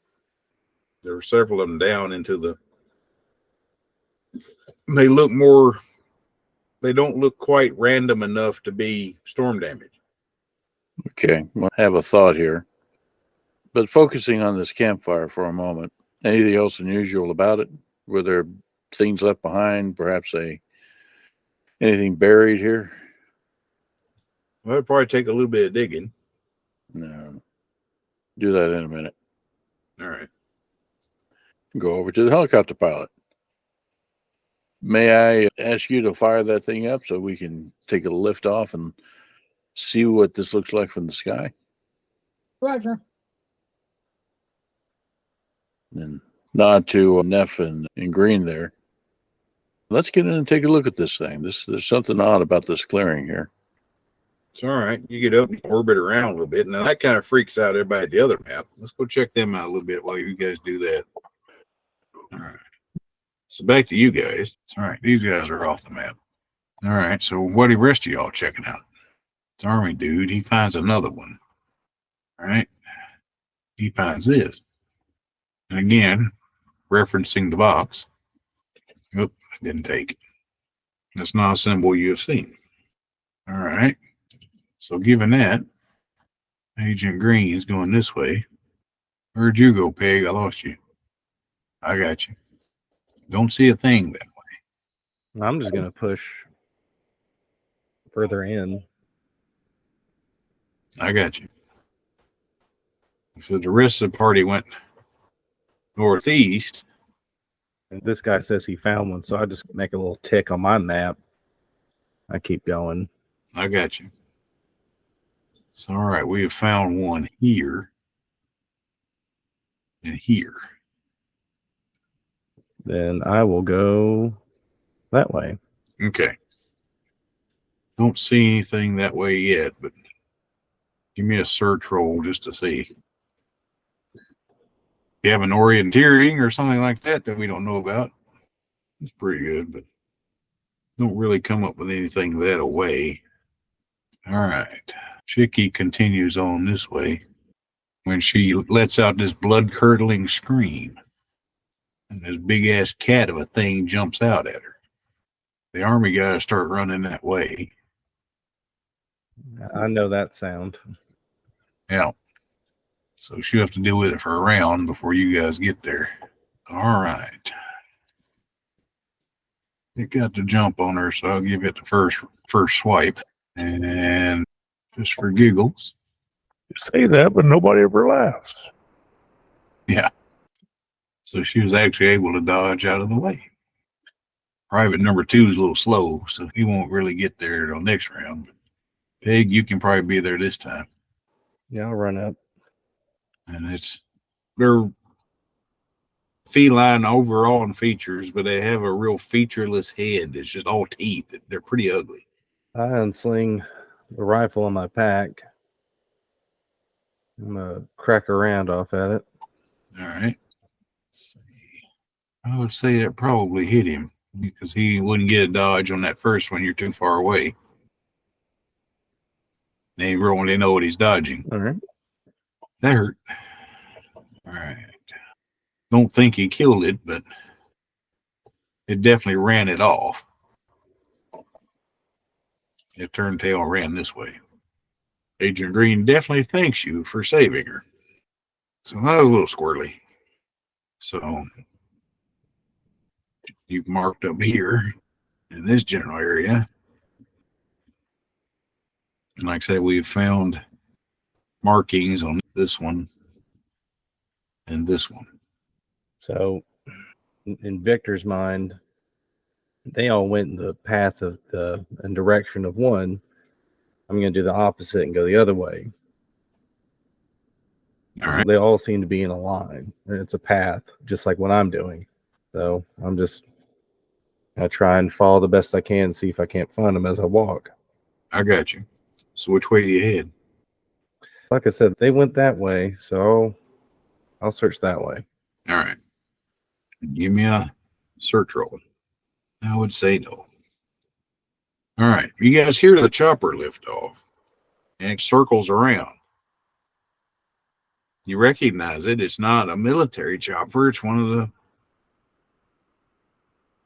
There were several of them down into they don't look quite random enough to be storm damage. Okay, well, I have a thought here. But focusing on this campfire for a moment, anything else unusual about it? Were there things left behind? Perhaps anything buried here? Well, it'd probably take a little bit of digging. No. Do that in a minute. All right. Go over to the helicopter pilot. May I ask you to fire that thing up so we can take a lift off and see what this looks like from the sky? Roger. And nod to Neff and Green there. Let's get in and take a look at this thing. There's something odd about this clearing here. It's all right. You get up and orbit around a little bit. Now that kind of freaks out everybody at the other map. Let's go check them out a little bit while you guys do that. All right. So back to you guys. All right. These guys are off the map. All right. So what the rest of y'all checking out? It's Army dude. He finds another one. All right. He finds this. And again, referencing the box. Oop, didn't take it. That's not a symbol you have seen. All right. So given that, Agent Green is going this way. Where'd you go, Peg? I lost you. I got you. Don't see a thing that way. I'm just gonna push further in. I got you. So the rest of the party went northeast. And this guy says he found one, so I just make a little tick on my map. I keep going. I got you. So, all right, we have found one here and here. Then I will go that way. Okay. Don't see anything that way yet, but give me a search roll just to see. You have an orienteering or something like that we don't know about. It's pretty good, but don't really come up with anything that away. All right. Chicky continues on this way when she lets out this blood-curdling scream. And this big-ass cat of a thing jumps out at her. The Army guys start running that way. I know that sound. Yeah. So she'll have to deal with it for a round before you guys get there. All right. It got the jump on her, so I'll give it the first swipe. And just for giggles. You say that, but nobody ever laughs. Yeah. So she was actually able to dodge out of the way. Private number 2 is a little slow, so he won't really get there till next round. But Peg, you can probably be there this time. Yeah, I'll run up. And they're feline overall in features, but they have a real featureless head. It's just all teeth. They're pretty ugly. I unsling the rifle on my pack. I'm gonna crack around off at it. All right. Let's see. I would say that probably hit him because he wouldn't get a dodge on that first one. You're too far away. They really know what he's dodging. All right. That hurt. All right. Don't think he killed it, but it definitely ran it off. It turned tail and ran this way. Agent Green definitely thanks you for saving her. So that was a little squirrely. So you've marked up here in this general area. And like I said, we've found markings on this one and this one. So, in Victor's mind, they all went in the path of in direction of one. I'm going to do the opposite and go the other way. All right. They all seem to be in a line. And it's a path, just like what I'm doing. So I'm just going to try and follow the best I can, see if I can't find them as I walk. I got you. So which way do you head? Like I said, they went that way, so I'll search that way. All right. Give me a search roll. I would say no. All right. You guys hear the chopper lift off and it circles around. You recognize it. It's not a military chopper. It's one of the,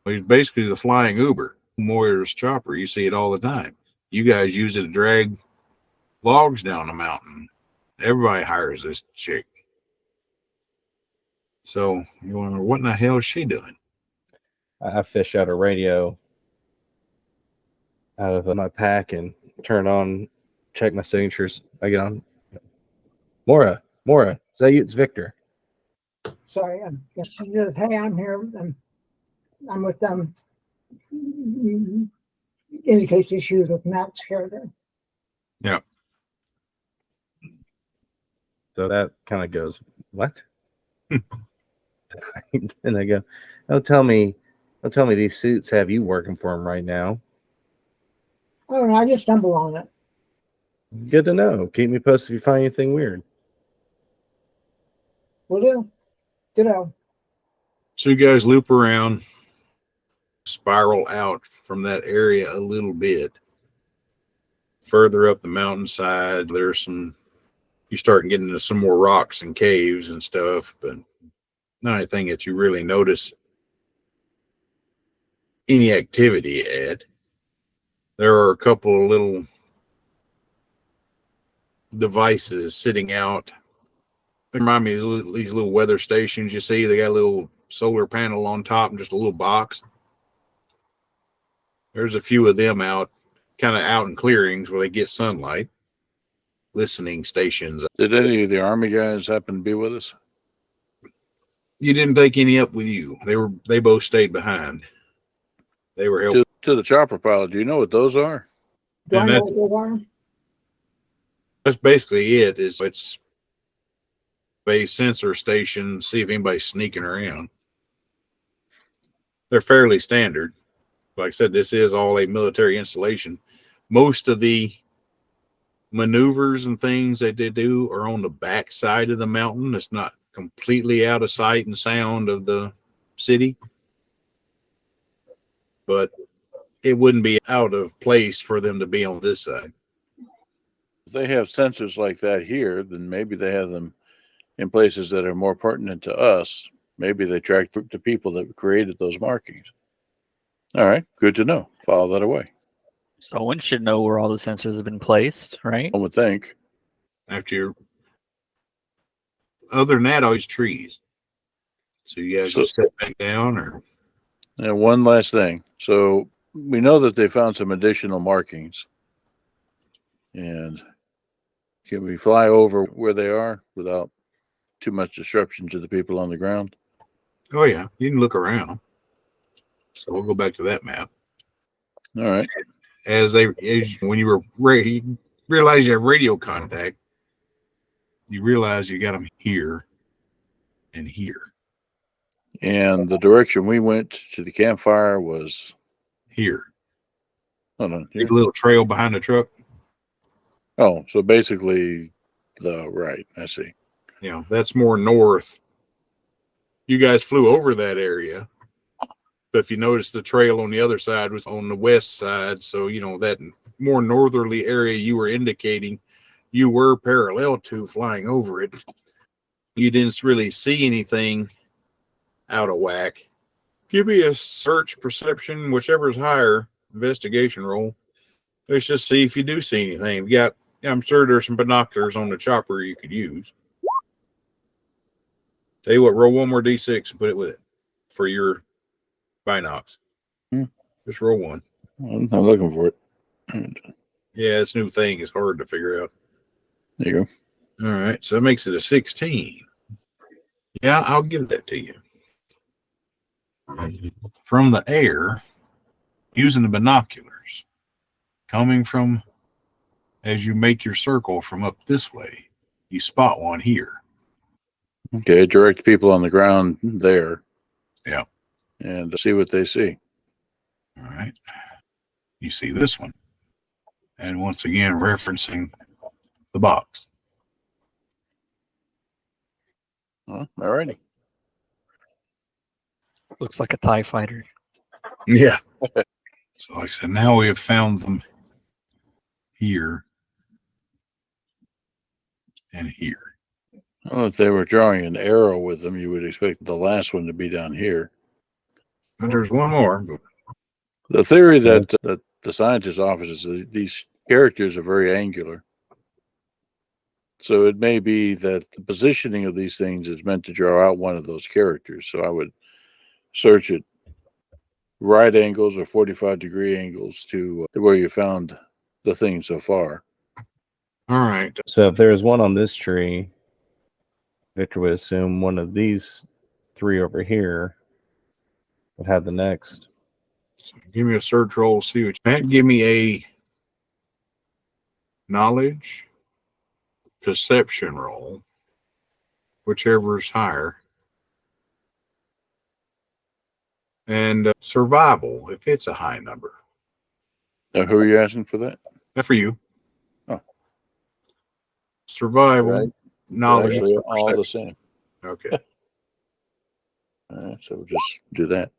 well, it's basically the flying Uber. Moyer's chopper. You see it all the time. You guys use it to drag logs down the mountain. Everybody hires this chick. So you wonder, what in the hell is she doing? I fish out a radio out of my pack and turn on, check my signatures. I get on. Mora, is that you? It's Victor. Sorry, she says, hey, I'm here. I'm with them. Indicates issues with Matt's character. Yeah. So that kind of goes, what? And I go, don't tell me these suits have you working for them right now. I don't know. I just stumbled on it. Good to know. Keep me posted if you find anything weird. Will do. Ditto. So you guys loop around, spiral out from that area a little bit. further up the mountainside, there's some, you start getting into some more rocks and caves and stuff, but not anything that you really notice any activity at. There are a couple of little devices sitting out. They remind me of these little weather stations you see. They got a little solar panel on top and just a little box. There's a few of them out, kind of out in clearings where they get sunlight. Listening stations. Did any of the Army guys happen to be with us? You didn't take any up with you. They both stayed behind. They were helping. To the chopper pilot, do you know what those are? Do I And know what they are? That's basically it. It's a sensor station. See if anybody's sneaking around. They're fairly standard. Like I said, this is all a military installation. Most of the maneuvers and things that they do are on the back side of the mountain. It's not completely out of sight and sound of the city, but it wouldn't be out of place for them to be on this side. If they have sensors like that here, then maybe they have them in places that are more pertinent to us. Maybe they track the people that created those markings. All right, good to know. Follow that away. Someone should know where all the sensors have been placed, right? I would think. Other than that, always trees. So you guys just sit back down, or And one last thing. So we know that they found some additional markings. And can we fly over where they are without too much disruption to the people on the ground? oh yeah, you can look around. So we'll go back to that map. All right. When you were ready, you realize you have radio contact. You realize you got them here and here. And the direction we went to the campfire was Here. hold on. See the little trail behind the truck? Oh, so basically the right. I see. Yeah, that's more north. You guys flew over that area. But if you notice, the trail on the other side was on the west side. So, that more northerly area you were indicating, you were parallel to flying over it. You didn't really see anything out of whack. Give me a search perception, whichever is higher, investigation roll. Let's just see if you do see anything. I'm sure there's some binoculars on the chopper you could use. Tell you what, roll one more D6 and put it with it for your binocs. Just roll one. I'm looking for it. Yeah, this new thing is hard to figure out. There you All right, so that makes it a 16. Yeah, I'll give that to you. From the air, using the binoculars, coming from, as you make your circle from up this way, you spot one here. go. Okay, direct people on the ground there. Yeah. And see what they see. All right. You see this one. And once again, referencing the box. All righty. Looks like a TIE fighter. Yeah. So like I said, now we have found them here and here. Well, if they were drawing an arrow with them, you would expect the last one to be down here. And there's one more. The theory that the scientist offers is that these characters are very angular. So it may be that the positioning of these things is meant to draw out one of those characters. So I would search at right angles or 45-degree angles to where you found the thing so far. All right. So if there's one on this tree, Victor would assume one of these three over here would have the next. So give me a search roll. See what you give me a knowledge perception roll, whichever is higher, and survival if it's a high number. Now, who are you asking for that? That's for you. Oh. Survival, Right. knowledge, Actually, all the perception. same. Okay. So we'll just do that.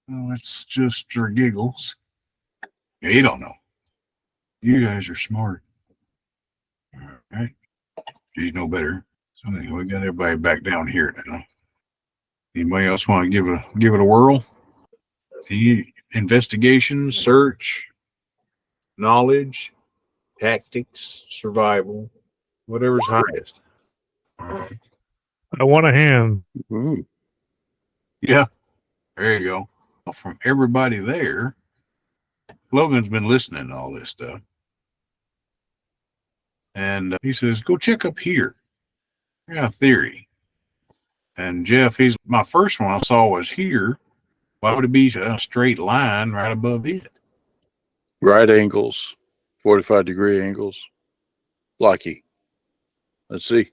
Well, it's just for giggles. Yeah, you don't know. You guys are smart. All right. You know better. So anyway, we got everybody back down here now. Anybody else want to give it a whirl? The investigation, search, knowledge, tactics, survival, whatever's highest. I want a hand. Ooh. Yeah, there you go. Well, from everybody there, Logan's been listening to all this stuff. And he says, go check up here. I got a theory. And Jeff, my first one I saw was here. Why would it be a straight line right above it? Right angles, 45-degree angles. Lucky. Let's see.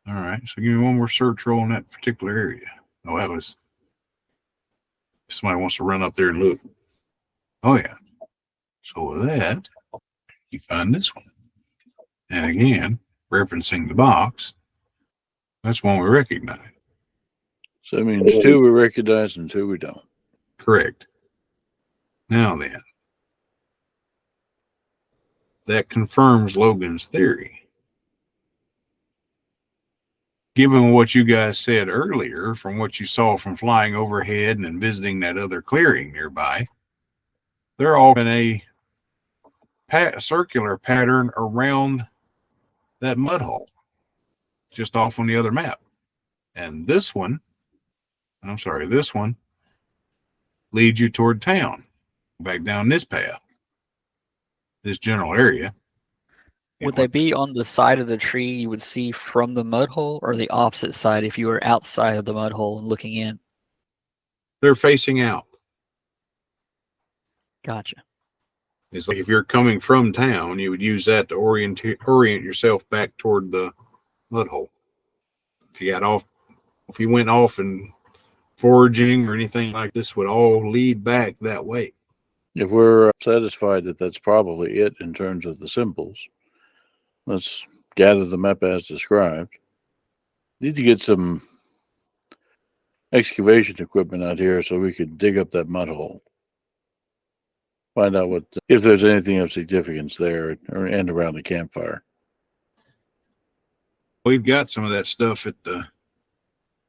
All right, so give me one more search roll in that particular area. Oh, that was somebody wants to run up there and look. Oh yeah. So with that, you find this one. And again, referencing the box, that's one we recognize. So that means 2 we recognize and 2 we don't. Correct. Now then, that confirms Logan's theory. Given what you guys said earlier, from what you saw from flying overhead and then visiting that other clearing nearby, they're all in a circular pattern around that mud hole, just off on the other map. And this one leads you toward town, back down this path, this general area. Would they be on the side of the tree you would see from the mud hole, or the opposite side if you were outside of the mud hole and looking in? They're facing out. Gotcha. It's like if you're coming from town, you would use that to orient yourself back toward the mud hole. If you went off and foraging or anything like this, would all lead back that way. If we're satisfied that that's probably it in terms of the symbols, let's gather the map as described. Need to get some excavation equipment out here so we could dig up that mud hole. Find out if there's anything of significance there and around the campfire. We've got some of that stuff at the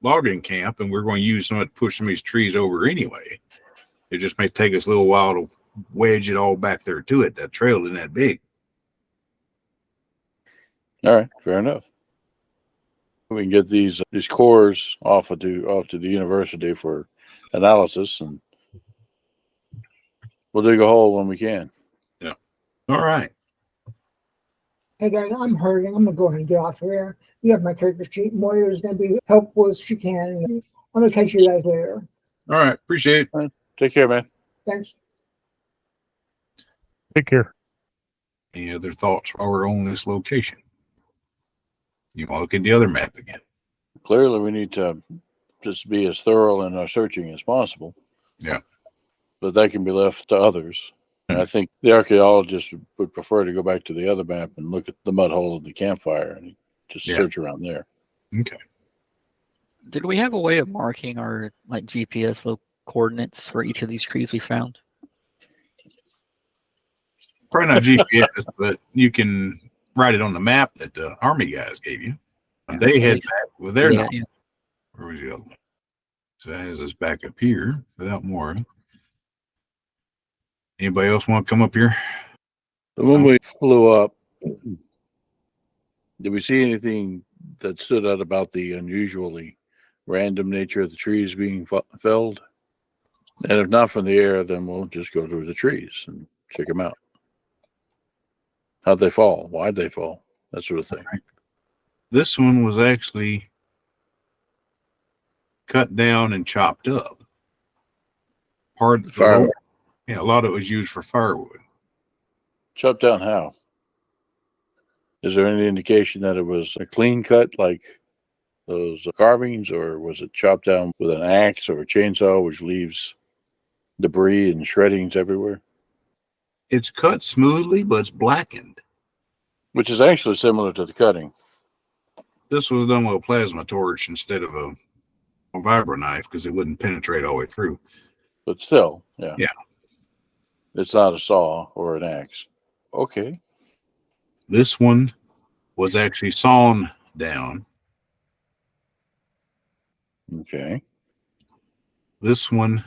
logging camp, and we're going to use some of it to push some of these trees over anyway. It just may take us a little while to wedge it all back there to it. That trail isn't that big. All right, fair enough. We can get these cores off to the university for analysis, and we'll dig a hole when we can. Yeah. All right. Hey guys, I'm hurting. I'm gonna go ahead and get off here. You have my character sheet. Moira's gonna be helpful as she can. I'm gonna catch you guys later. All right. Appreciate it. Take care, man. Thanks. Take care. Any other thoughts while we're on this location? You want to look at the other map again? Clearly, we need to just be as thorough in our searching as possible. Yeah. But that can be left to others. And I think the archaeologist would prefer to go back to the other map and look at the mud hole and the campfire and just search around there. Okay. Did we have a way of marking our GPS coordinates for each of these trees we found? Probably not GPS, but you can write it on the map that the Army guys gave you. And they had that with their knowledge. Yeah. Where was the other one? So that has us back up here without more. Anybody else want to come up here? But when we flew up, did we see anything that stood out about the unusually random nature of the trees being felled? And if not from the air, then we'll just go to the trees and check them out. How'd they fall? Why'd they fall? That sort of thing. This one was actually cut down and chopped up. Part of the Firewood. a lot of it was used for firewood. Chopped down how? Is there any indication that it was a clean cut like those carvings, or was it chopped down with an axe or a chainsaw, which leaves debris and shreddings everywhere? It's cut smoothly, but it's blackened. Which is actually similar to the cutting. This was done with a plasma torch instead of a vibro knife because it wouldn't penetrate all the way through. But still, yeah. Yeah. It's not a saw or an axe. Okay. This one was actually sawn down. Okay. This one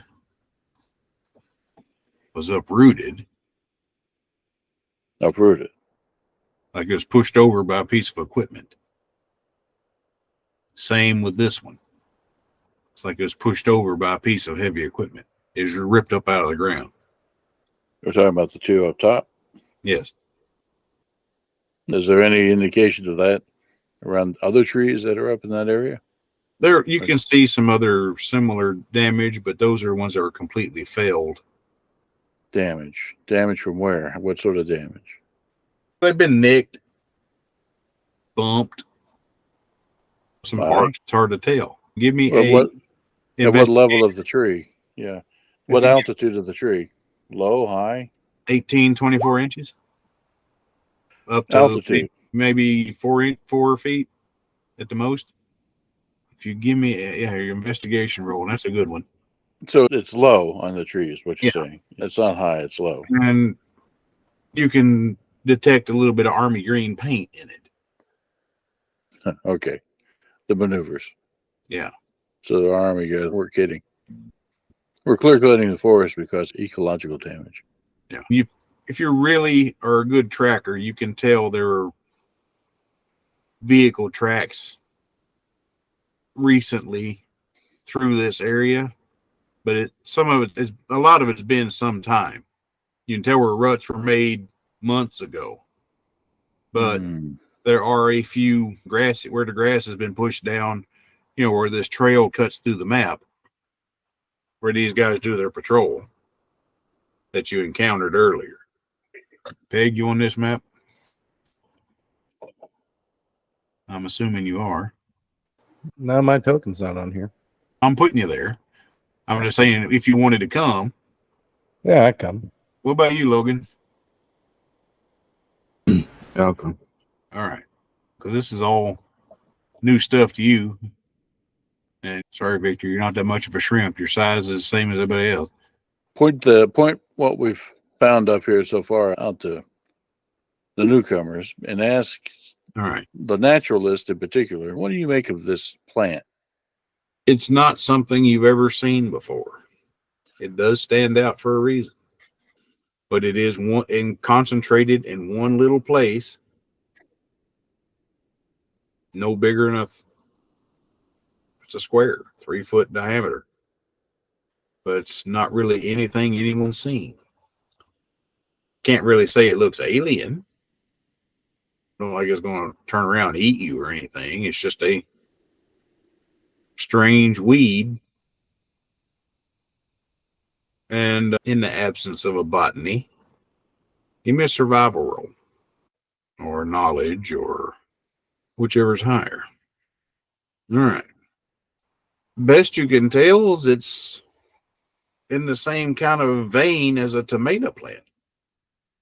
was uprooted, Uprooted. like it was pushed over by a piece of equipment. Same with this one. It's like it was pushed over by a piece of heavy equipment. It was ripped up out of the ground. We're talking about the two up top. Yes. Is there any indication of that around other trees that are up in that area? There you can see some other similar damage, but those are ones that were completely failed. Damage. Damage from where? What sort of damage? They've been nicked, bumped, some Wow. parts. It's hard to tell. Give me Well, a what? At what level investigation. of the tree? Yeah. What you get- altitude of the tree? Low, high? 18, 24 inches. Up to Altitude. maybe 4 feet at the most. If you give me your investigation roll, that's a good one. So it's low on the tree, is what you're Yeah. saying. It's not high, it's low. And you can detect a little bit of army green paint in it. Okay. The maneuvers. Yeah. So the army guys weren't kidding. We're clear cutting the forest because ecological damage. Yeah. If you really are a good tracker, you can tell there are vehicle tracks recently through this area, but a lot of it's been some time. You can tell where ruts were made months ago, but there are a few grass where the grass has been pushed down, where this trail cuts through the map, where these guys do their patrol that you encountered earlier. Peg, you on this map? I'm assuming you are. No, my token's not on here. I'm putting you there. I'm just saying, if you wanted to come. Yeah, I come. What about you, Logan? I'll come. All right. Because this is all new stuff to you. And sorry, Victor, you're not that much of a shrimp. Your size is the same as everybody else. Point what we've found up here so far out to the newcomers and ask All right. the naturalist in particular, what do you make of this plant? It's not something you've ever seen before. It does stand out for a reason. But it is concentrated in one little place. No bigger enough. It's a square, 3 foot diameter. But it's not really anything anyone's seen. Can't really say it looks alien. Don't like it's going to turn around and eat you or anything. It's just a strange weed. And in the absence of a botany, give me a survival roll or knowledge or whichever's higher. All right. Best you can tell is it's in the same kind of vein as a tomato plant,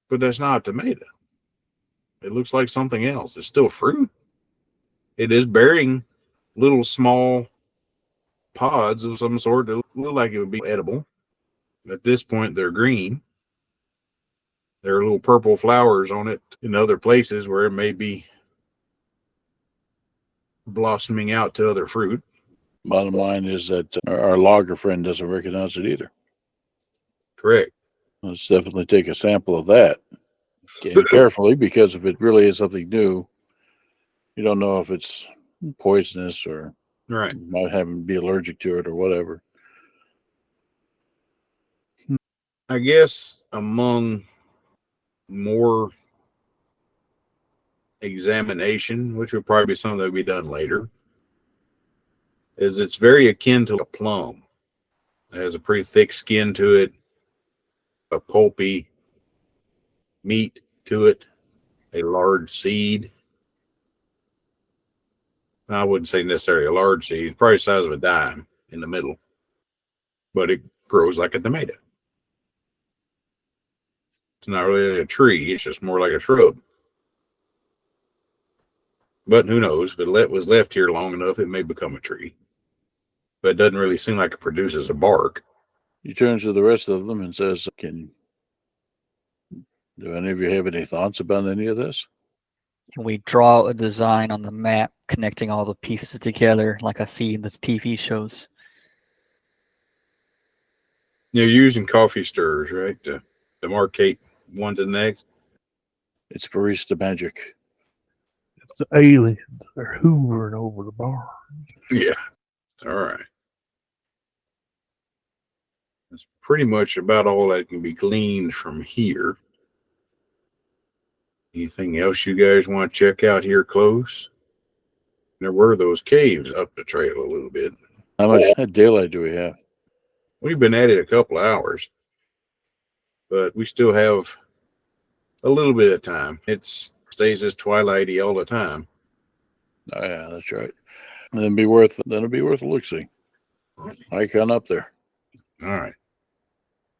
but that's not a tomato. It looks like something else. It's still fruit. It is bearing little small pods of some sort that look like it would be edible. At this point, they're green. There are little purple flowers on it in other places where it may be blossoming out to other fruit. Bottom line is that our logger friend doesn't recognize it either. Correct. Let's definitely take a sample of that. And carefully, because if it really is something new, you don't know if it's poisonous or Right. might have be allergic to it or whatever. I guess among more examination, which would probably be something that would be done later, is it's very akin to a plum. It has a pretty thick skin to it, a pulpy meat to it, a large seed. I wouldn't say necessarily a large seed, probably the size of a dime in the middle, but it grows like a tomato. It's not really a tree, it's just more like a shrub. But who knows, if it was left here long enough, it may become a tree. But it doesn't really seem like it produces a bark. He turns to the rest of them and says, can Do any of you have any thoughts about any of this? Can we draw a design on the map connecting all the pieces together like I see in the TV shows? You're using coffee stirrers, right? To demarcate one to the next. It's barista magic. It's the aliens. They're hoovering over the bar. Yeah. All right. That's pretty much about all that can be gleaned from here. Anything else you guys want to check out here close? There were those caves up the trail a little bit. How much daylight do we have? We've been at it a couple of hours, but we still have a little bit of time. It stays as twilighty all the time. Oh yeah, that's right. And it'll be worth a look-see. Hike on up there. All right.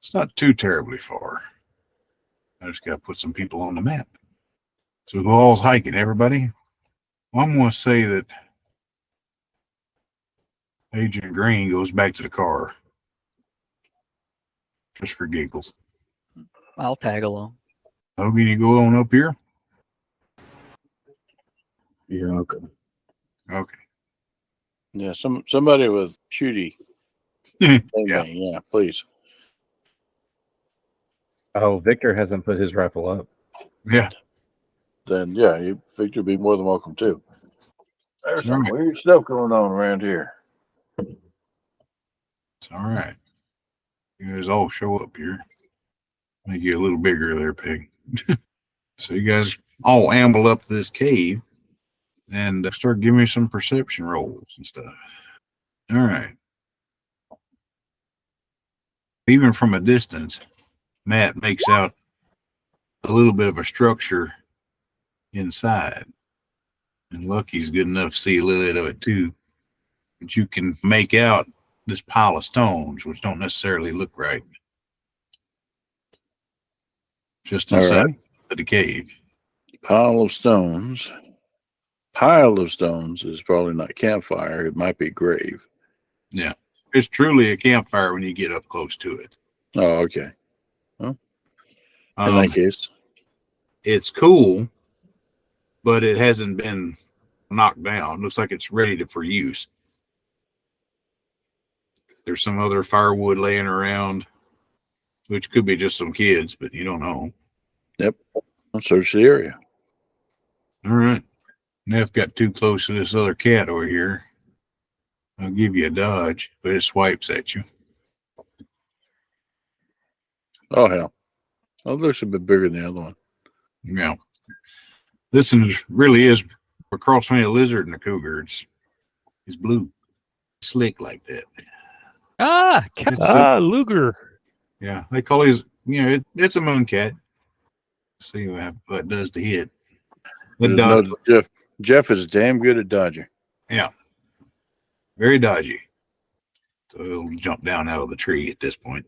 It's not too terribly far. I just got to put some people on the map. So who all's hiking, everybody? Well, I'm going to say that Agent Green goes back to the car. Just for giggles. I'll tag along. Logan, you go on up here? Yeah, okay. Okay. Yeah, somebody with shooty. Yeah, please. Oh, Victor hasn't put his rifle up. Yeah. Then yeah, Victor would be more than welcome too. There's some All right. weird stuff going on around here. It's all right. You guys all show up here. Make you a little bigger there, pig. So you guys all amble up this cave and start giving me some perception rolls and stuff. All right. Even from a distance, Matt makes out a little bit of a structure inside. And Lucky's good enough to see a little bit of it too. But you can make out this pile of stones, which don't necessarily look right. Just inside of the cave. Pile of stones. Pile of stones is probably not campfire. It might be grave. Yeah. It's truly a campfire when you get up close to it. Oh, okay. Well, in that case. It's cool, but it hasn't been knocked down. Looks like it's ready for use. There's some other firewood laying around, which could be just some kids, but you don't know. Yep. I'll search the area. All right. Neff got too close to this other cat over here. I'll give you a dodge, but it swipes at you. Oh, hell. Oh, it looks a bit bigger than the other one. Yeah. This one really is a cross between a lizard and a cougar. It's blue. Slick like that. Luger. Yeah. They call these, it's a moon cat. See what it does to hit. Jeff is damn good at dodging. Yeah. Very dodgy. So it'll jump down out of the tree at this point.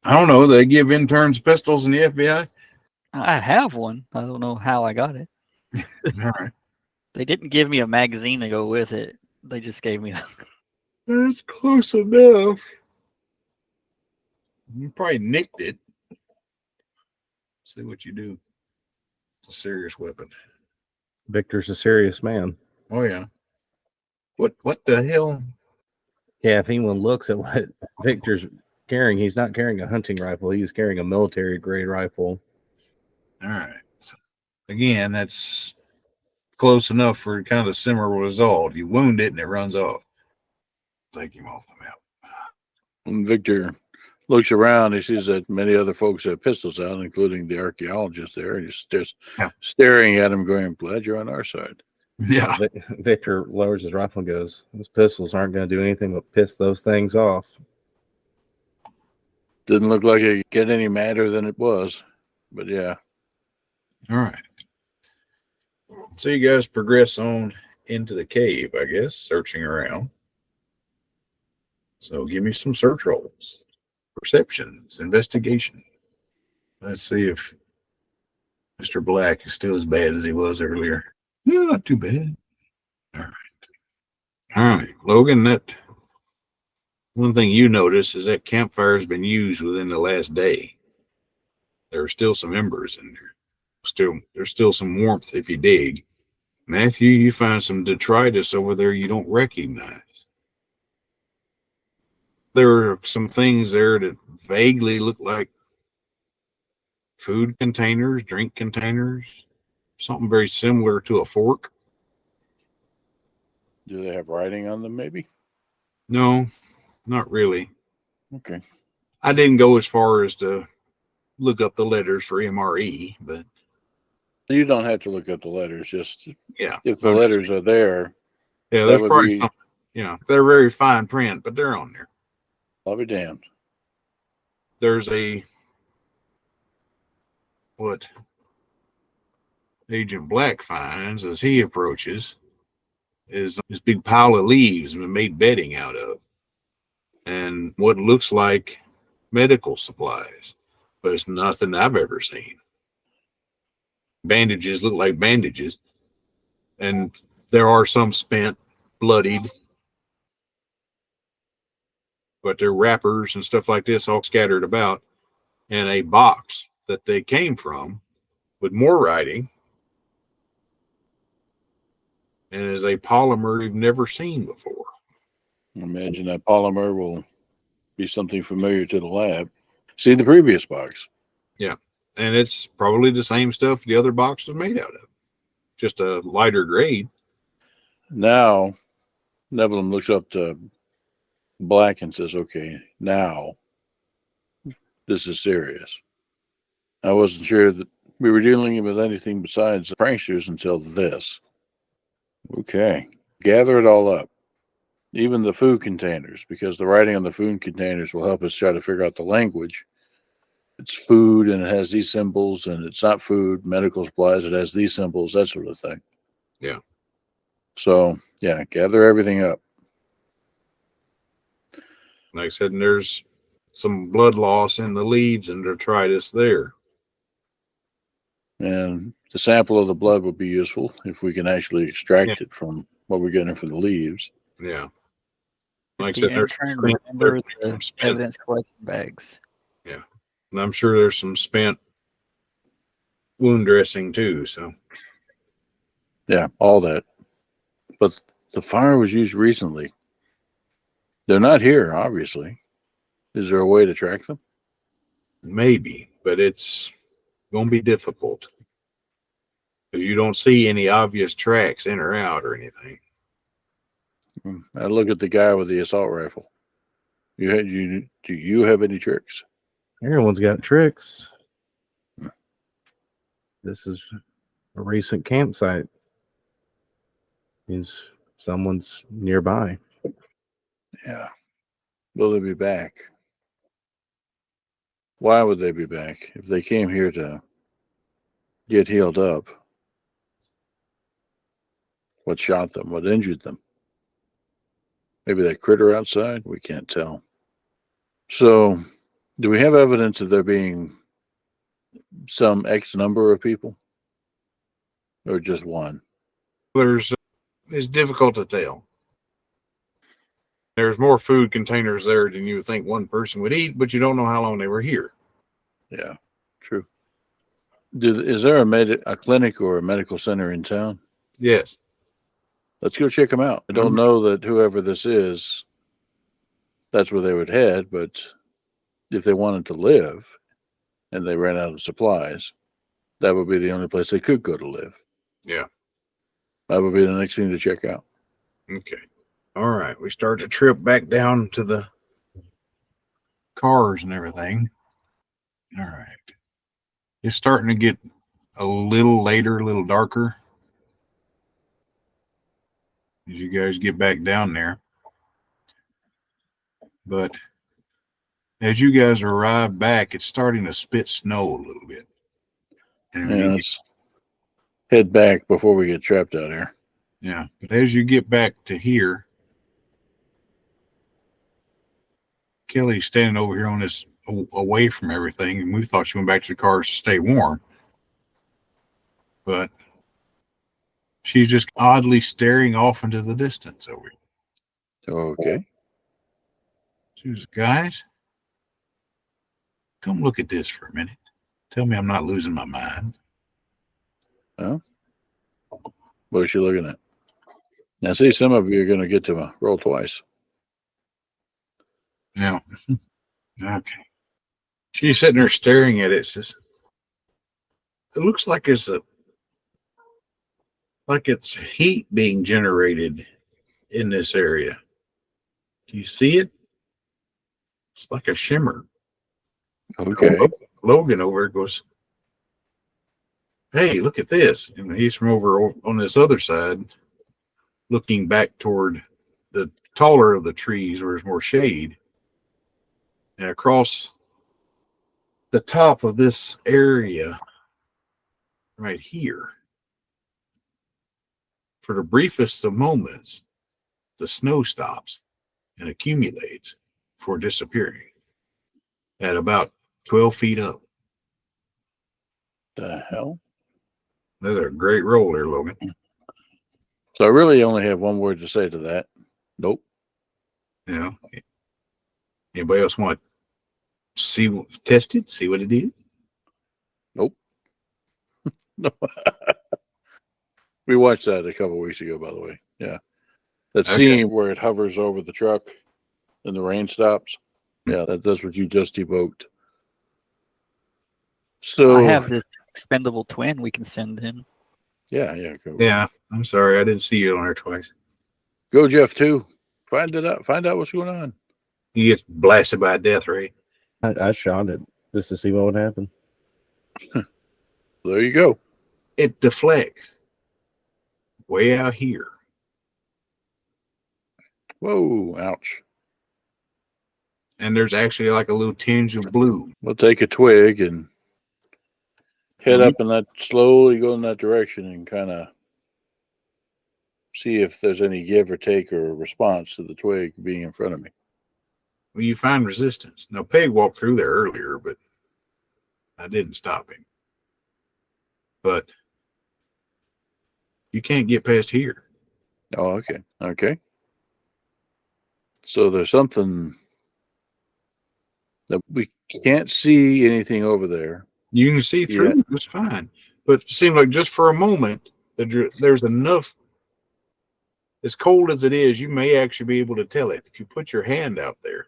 I don't know. They give interns pistols in the FBI? I have one. I don't know how I got it. All right. They didn't give me a magazine to go with it. They just gave me that. That's close enough. You probably nicked it. See what you do. It's a serious weapon. Victor's a serious man. Oh, yeah. What the hell? Yeah, if anyone looks at what Victor's carrying, he's not carrying a hunting rifle. He's carrying a military grade rifle. All right. So, again, that's close enough for kind of similar result. You wound it and it runs off. Take him off the map. When Victor looks around, he sees that many other folks have pistols out, including the archaeologist there. And he's just staring at him, going, glad you're on our side. Yeah. Victor lowers his rifle and goes, those pistols aren't going to do anything but piss those things off. Didn't look like it get any madder than it was. But yeah. All right. So you guys progress on into the cave, I guess, searching around. So give me some search rolls. Perceptions, investigation. Let's see if Mr. Black is still as bad as he was earlier. Yeah, not too bad. All right. All right, Logan, that one thing you notice is that campfire has been used within the last day. There are still some embers in there. There's still some warmth if you dig. Matthew, you find some detritus over there you don't recognize. There are some things there that vaguely look like food containers, drink containers, something very similar to a fork. Do they have writing on them, maybe? No, not really. Okay. I didn't go as far as to look up the letters for MRE, but You don't have to look up the letters. Just yeah. if the letters are there, Yeah, that there's would probably be- something. Yeah, they're very fine print, but they're on there. I'll be damned. There's what Agent Black finds as he approaches is this big pile of leaves and made bedding out of, and what looks like medical supplies, but it's nothing I've ever seen. Bandages look like bandages, and there are some spent, bloodied, but they're wrappers and stuff like this all scattered about, and a box that they came from with more writing, and is a polymer you've never seen before. Imagine that polymer will be something familiar to the lab. See the previous box. Yeah, and it's probably the same stuff the other box was made out of, just a lighter grade. Now, Neville looks up to Black and says, okay, now this is serious. I wasn't sure that we were dealing with anything besides pranksters until this. Okay, gather it all up. Even the food containers, because the writing on the food containers will help us try to figure out the language. It's food and it has these symbols, and it's not food, medical supplies, it has these symbols, that sort of thing. Yeah. So, yeah, gather everything up. Like I said, and there's some blood loss in the leaves and detritus there. And the sample of the blood would be useful if we can actually extract it from what we're getting from the leaves. Yeah. Like I The said, there's intern some remember the spent, evidence collection bags. and I'm sure there's some spent wound dressing too. So Yeah, all that. But the fire was used recently. They're not here, obviously. Is there a way to track them? maybe, but it's going to be difficult because you don't see any obvious tracks in or out or anything. I look at the guy with the assault rifle. Do you have any tricks? Everyone's got tricks. This is a recent campsite. Means someone's nearby. Yeah. Will they be back? Why would they be back if they came here to get healed up? What shot them? What injured them? Maybe that critter outside? We can't tell. So, do we have evidence of there being some X number of people? Or just one? It's difficult to tell. There's more food containers there than you would think one person would eat, but you don't know how long they were here. Yeah, true. Is there a clinic or a medical center in town? Yes. Let's go check them out. I don't know that whoever this is, that's where they would head, but if they wanted to live and they ran out of supplies, that would be the only place they could go to live. Yeah. That would be the next thing to check out. Okay. All right. We start to trip back down to the cars and everything. All right. It's starting to get a little later, a little darker. As you guys get back down there. But as you guys arrive back, it's starting to spit snow a little bit. And Yeah, let's head back before we get trapped out here. yeah. But as you get back to here, Kelly's standing over here on this away from everything, and we thought she went back to the cars to stay warm. But she's just oddly staring off into the distance over here. Okay. She was, guys, come look at this for a minute. Tell me I'm not losing my mind. What is she looking at? Now, see, some of you are going to get to roll twice. Yeah. Okay. She's sitting there staring at it. Says, it looks like it's heat being generated in this area. Do you see it? It's like a shimmer. Okay. Logan over goes, hey, look at this. And he's from over on this other side, looking back toward the taller of the trees where there's more shade. And across the top of this area right here, for the briefest of moments, the snow stops and accumulates before disappearing at about 12 feet up. The hell? That's a great roll there, Logan. So I really only have one word to say to that. Nope. You know, anybody else want to test it, see what it is? Nope. No. We watched that a couple of weeks ago, by the way. Yeah. That scene where it hovers over the truck and the rain stops. Yeah, that's what you just evoked. So I have this expendable twin we can send him. Yeah. Go. Yeah, I'm sorry. I didn't see you on there twice. Go, Jeff, too. Find it out. Find out what's going on. You get blasted by a death ray. I shot it just to see what would happen. There you go. It deflects way out here. Whoa, ouch. And there's actually like a little tinge of blue. We'll take a twig and head up and that slowly go in that direction and kind of see if there's any give or take or response to the twig being in front of me. Well, you find resistance. Now, Peg walked through there earlier, but I didn't stop him. But you can't get past here. Oh, okay. Okay. So there's something that we can't see anything over there. You can see through it just fine. But it seemed like just for a moment that there's enough. As cold as it is, you may actually be able to tell it. If you put your hand out there,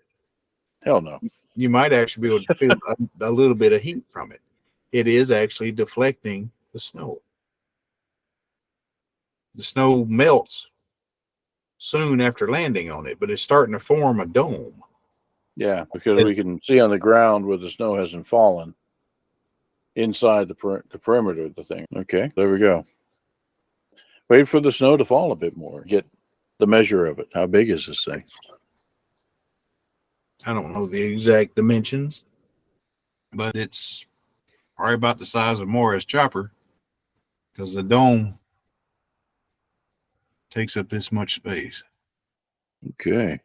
hell no, you might actually be able to feel a little bit of heat from it. It is actually deflecting the snow. The snow melts soon after landing on it, but it's starting to form a dome. Yeah, because we can see on the ground where the snow hasn't fallen inside the perimeter of the thing. Okay, there we go. Wait for the snow to fall a bit more. Get the measure of it. How big is this thing? I don't know the exact dimensions, but it's probably about the size of Morris Chopper because the dome takes up this much space. Okay.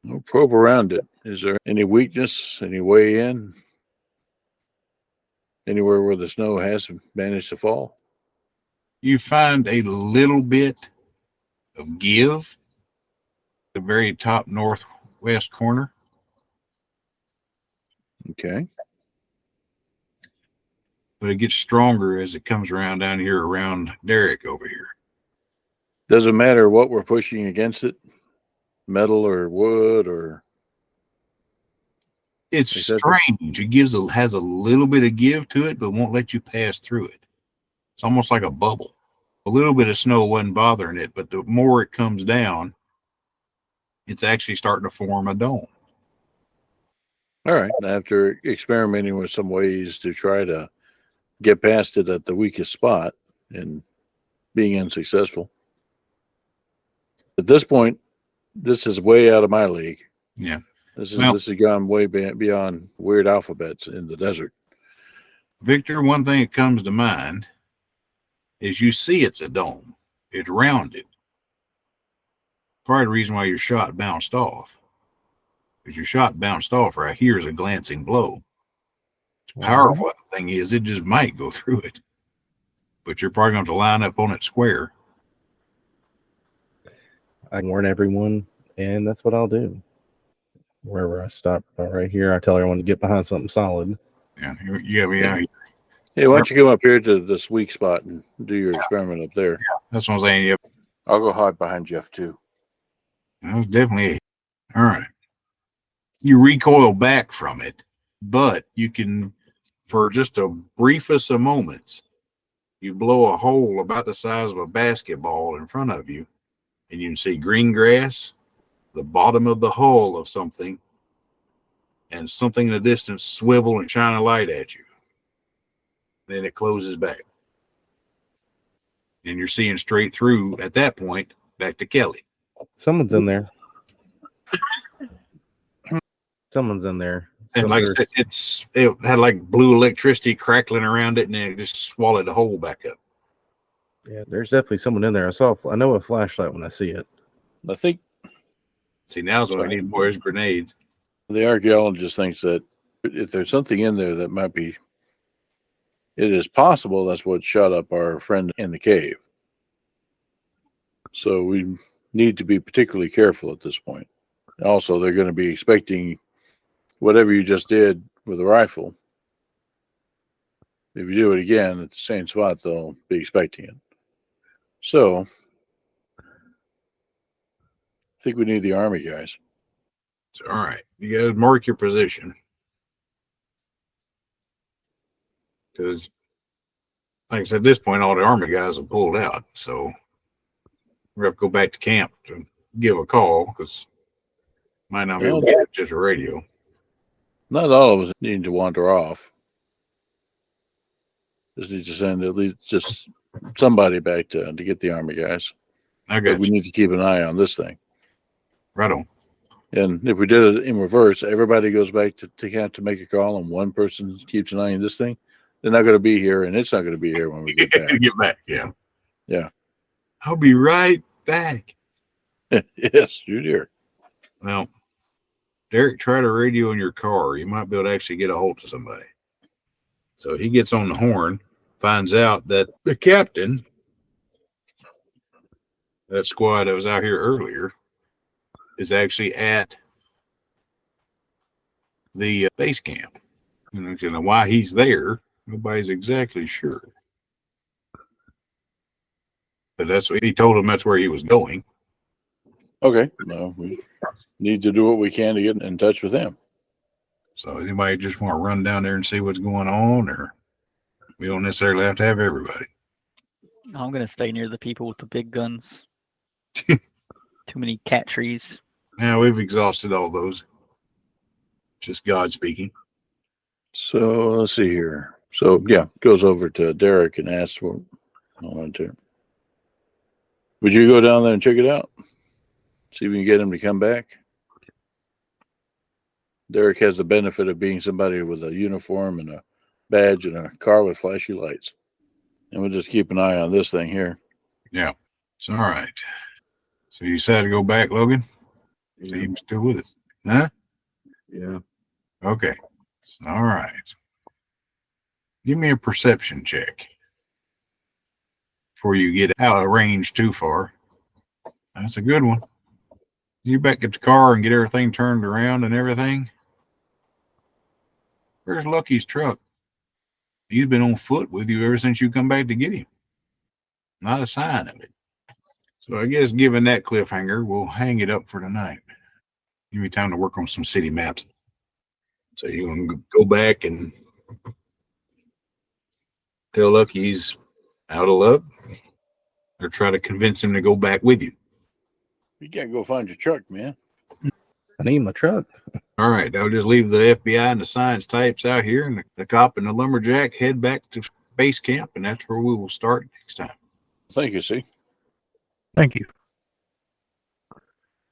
We'll probe around it. Is there any weakness, any way in? Anywhere where the snow has managed to fall? You find a little bit of give at the very top northwest corner. Okay. But it gets stronger as it comes around down here around Derek over here. Doesn't matter what we're pushing against it, metal or wood or. It's strange. It has a little bit of give to it, but won't let you pass through it. It's almost like a bubble. A little bit of snow wasn't bothering it, but the more it comes down, it's actually starting to form a dome. All right. After experimenting with some ways to try to get past it at the weakest spot and being unsuccessful. At this point, this is way out of my league. Yeah. This has gone way beyond weird alphabets in the desert. Victor, one thing that comes to mind is you see it's a dome. It's rounded. Part of the reason why your shot bounced off. Because your shot bounced off right here is a glancing blow. It's powerful. The thing is, it just might go through it. But you're probably going to line up on it square. I can warn everyone, and that's what I'll do. wherever I stop right here. I tell everyone to get behind something solid. Yeah, you gotta be out here. Hey, why don't you come up here to this weak spot and do your experiment up there? That's what I'm saying. Yep. I'll go hide behind Jeff too. That was definitely all right. You recoil back from it, but you can, for just a briefest of moments, you blow a hole about the size of a basketball in front of you, and you can see green grass, the bottom of the hull of something, and something in the distance swivel and shine a light at you. Then it closes back. And you're seeing straight through at that point back to Kelly. Someone's in there. Someone's in there. And like I said, it had like blue electricity crackling around it, and then it just swallowed the hole back up. Yeah, there's definitely someone in there. I know a flashlight when I see it. I think See, now's what we need more is grenades. the archaeologist thinks that if there's something in there that might be, it is possible that's what shot up our friend in the cave. So we need to be particularly careful at this point. Also, they're going to be expecting whatever you just did with a rifle. If you do it again at the same spot, they'll be expecting it. So I think we need the army guys. So, all right, you guys mark your position. Because, like I said, at this point, all the army guys have pulled out. So we're going to go back to camp to give a call because might not be able to get just a radio. Not all of us need to wander off. Just need to send at least just somebody back to get the army guys. I But got we you. need to keep an eye on this thing. Right on. And if we did it in reverse, everybody goes back to camp to make a call, and one person keeps an eye on this thing. They're not going to be here, and it's not going to be here when we get back. Get back, yeah. Yeah. I'll be right back. Yes, you dear. Well, Derek, try to radio in your car. You might be able to actually get a hold of somebody. So he gets on the horn, finds out that the captain, that squad that was out here earlier, is actually at the base camp. And you know why he's there, nobody's exactly sure. But that's what he told him, that's where he was going. Okay. No, we need to do what we can to get in touch with him. So anybody just want to run down there and see what's going on, or we don't necessarily have to have everybody. I'm gonna stay near the people with the big guns. Too many cat trees. Now we've exhausted all those. Just God speaking. So let's see here. So yeah, goes over to Derek and asks what I want to. Would you go down there and check it out? See if we can get him to come back. Derek has the benefit of being somebody with a uniform and a badge and a car with flashy lights. And we'll just keep an eye on this thing here. Yeah. It's all right. So you decided to go back, Logan? Yeah. He's still with us. Huh? Yeah. Okay. All right. Give me a perception check before you get out of range too far. That's a good one. You back at the car and get everything turned around and everything. Where's Lucky's truck? He's been on foot with you ever since you come back to get him. Not a sign of it. So I guess given that cliffhanger, we'll hang it up for tonight. Give me time to work on some city maps. So you want to go back and tell Lucky he's out of luck, or try to convince him to go back with you. You can't go find your truck, man. I need my truck. All right, I'll just leave the FBI and the science types out here, and the cop and the lumberjack head back to base camp, and that's where we will start next time. Thank you, see. Thank you.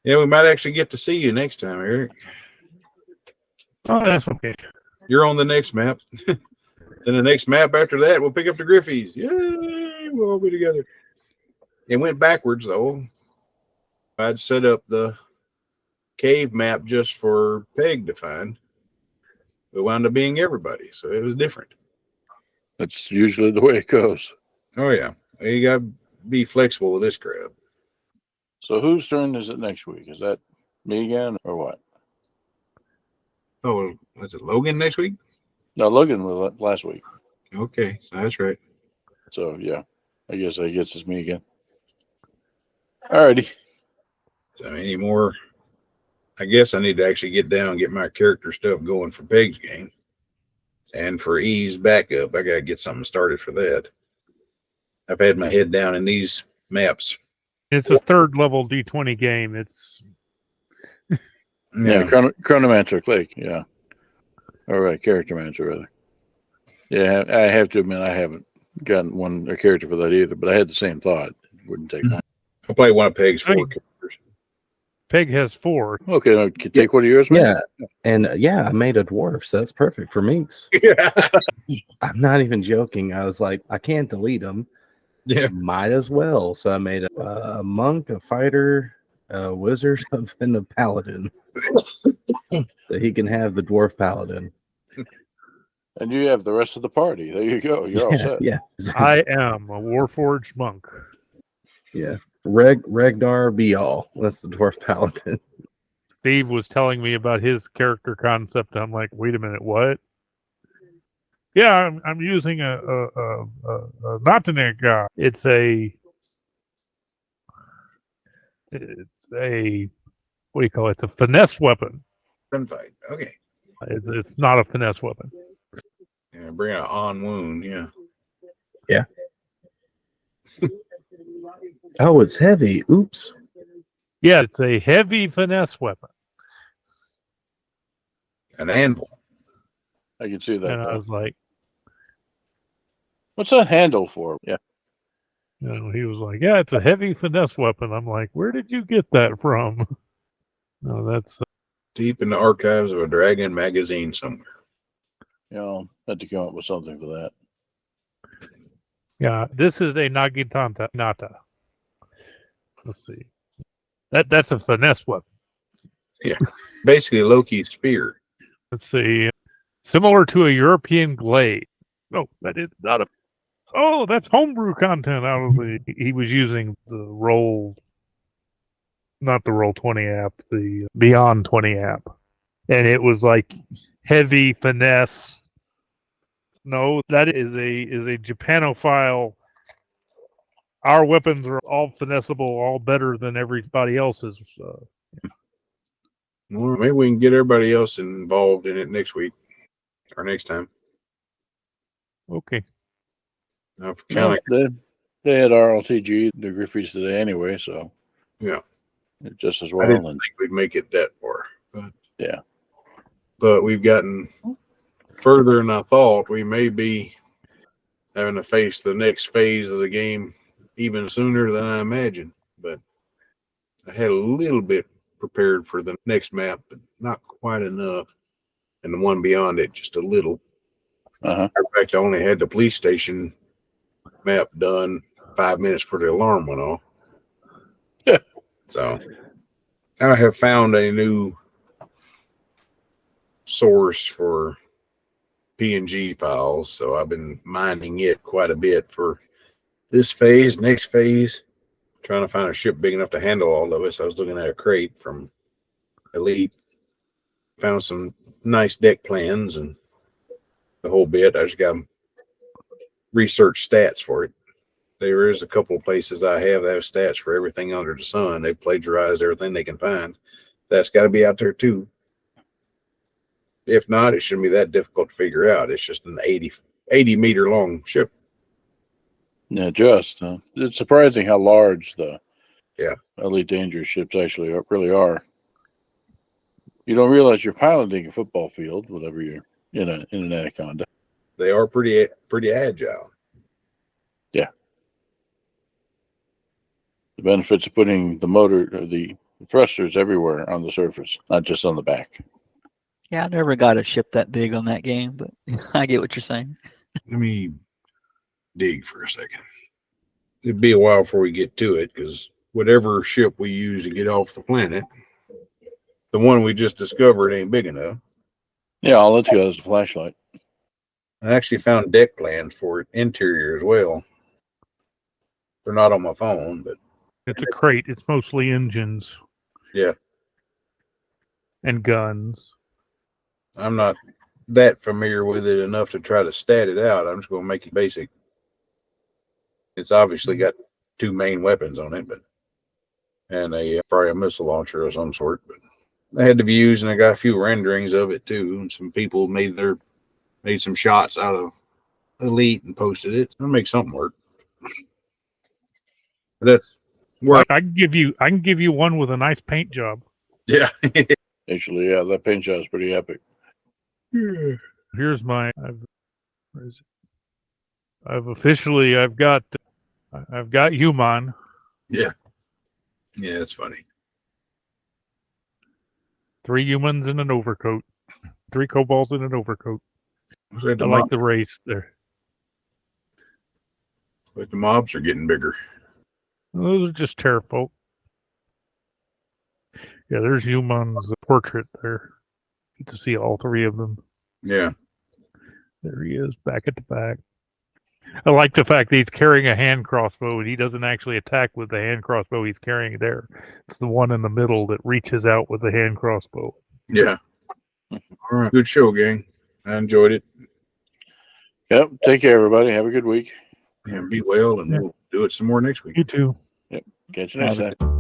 Yeah, we might actually get to see you next time, Eric. Oh, that's okay. You're on the next map. Then the next map after that, we'll pick up the Griffies. Yay, we'll all be together. It went backwards, though. I'd set up the cave map just for Peg to find. It wound up being everybody, so it was different. That's usually the way it goes. Oh, yeah. You got to be flexible with this crowd. So whose turn is it next week? Is that me again or what? So was it Logan next week? No, Logan was last week. Okay, so that's right. So yeah, I guess it's me again. Alrighty. So any more? I guess I need to actually get down and get my character stuff going for Peg's game. And for E's backup, I got to get something started for that. I've had my head down in these maps. It's a third level D20 game. It's Yeah, Chronomancer Click. Yeah. All right, Character Manager, rather. Yeah, I have to admit I haven't gotten a character for that either, but I had the same thought. It wouldn't take long. I'll play one of Peg's 4 Hey. characters. Peg has 4. Okay, now, can take one of yours, man? Yeah. And I made a dwarf, so that's perfect for Meeks. Yeah. I'm not even joking. I was like, I can't delete them. Yeah. Might as well. So I made a monk, a fighter, a wizard, and a paladin. So he can have the dwarf paladin. And you have the rest of the party. There you go. You're all set. Yeah. I am a Warforged monk. Yeah. Regnar be all. That's the dwarf paladin. Steve was telling me about his character concept. I'm like, wait a minute, what? Yeah, I'm using a Nottingham guy. It's a what do you call it? It's a finesse weapon. Gunfight. Okay. It's not a finesse weapon. Yeah, bring out on wound. Yeah. Oh, it's heavy. Oops. Yeah, it's a heavy finesse weapon. An anvil. I can see that. And I was like, What's that handle for? Yeah. he was like, yeah, it's a heavy finesse weapon. I'm like, where did you get that from? No, that's Deep in the archives of a Dragon magazine somewhere. Had to come up with something for that. yeah. This is a Nagitanta Nata. Let's see. That's a finesse weapon. Basically, Loki's spear. Let's see. Similar to a European glade. No, that is not a. Oh, that's homebrew content out of the. He was using the roll, not the Roll20 app, the Beyond 20 app, and it was like heavy finesse. No, that is a Japanophile. Our weapons are all finessable, all better than everybody else's. Well, maybe we can get everybody else involved in it next week or next time. Okay. I've kind of They had RLTG, the Griffies today anyway, so Yeah. just as I well. didn't And think we'd make it that far, but yeah, but we've gotten further than I thought. We may be having to face the next phase of the game even sooner than I imagined. But I had a little bit prepared for the next map, but not quite enough. And the one beyond it, just a little. uh-huh. In fact, I only had the police station map done 5 minutes before the alarm went off. Yeah. So I have found a new source for PNG files, so I've been mining it quite a bit for this phase, next phase, trying to find a ship big enough to handle all of it. So I was looking at a crate from Elite, found some nice deck plans and the whole bit. I just got research stats for it. There is a couple of places I have that have stats for everything under the sun. They plagiarized everything they can find. That's got to be out there too. If not, it shouldn't be that difficult to figure out. It's just an 80 meter long ship. Yeah, it's surprising how large the Yeah. Elite Dangerous ships actually really are. You don't realize you're piloting a football field, whatever you're in an Anaconda. They are pretty agile. Yeah. The benefits of putting the motor or the thrusters everywhere on the surface, not just on the back. Yeah, I never got a ship that big on that game, but I get what you're saying. Let me dig for a second. It'd be a while before we get to it because whatever ship we use to get off the planet, the one we just discovered ain't big enough. Yeah, all it's got is a flashlight. I actually found deck plans for it, interior as well. They're not on my phone, but It's a crate. It's mostly engines. Yeah. And guns. I'm not that familiar with it enough to try to stat it out. I'm just going to make it basic. It's obviously got 2 main weapons on it, but and probably a missile launcher of some sort. But I had the views, and I got a few renderings of it too. And some people made some shots out of Elite and posted it. I'll make something work. But that's where I can give you one with a nice paint job. yeah. Actually, yeah, that paint job is pretty epic. Here's my. Where is it? I've got Human. Yeah, it's funny. 3 humans in an overcoat. 3 kobolds in an overcoat. Looks like I like the race there. Like the mobs are getting bigger. Those are just terrafolk. Yeah, there's Human's portrait there. Get to see all 3 of them. Yeah. There he is, back at the back. I like the fact that he's carrying a hand crossbow, and he doesn't actually attack with the hand crossbow he's carrying there. It's the one in the middle that reaches out with the hand crossbow. Yeah. All right. Good show, gang. I enjoyed it. Yep. Take care, everybody. Have a good week. And be well, and we'll do it some more next week. You too. Catch you next time.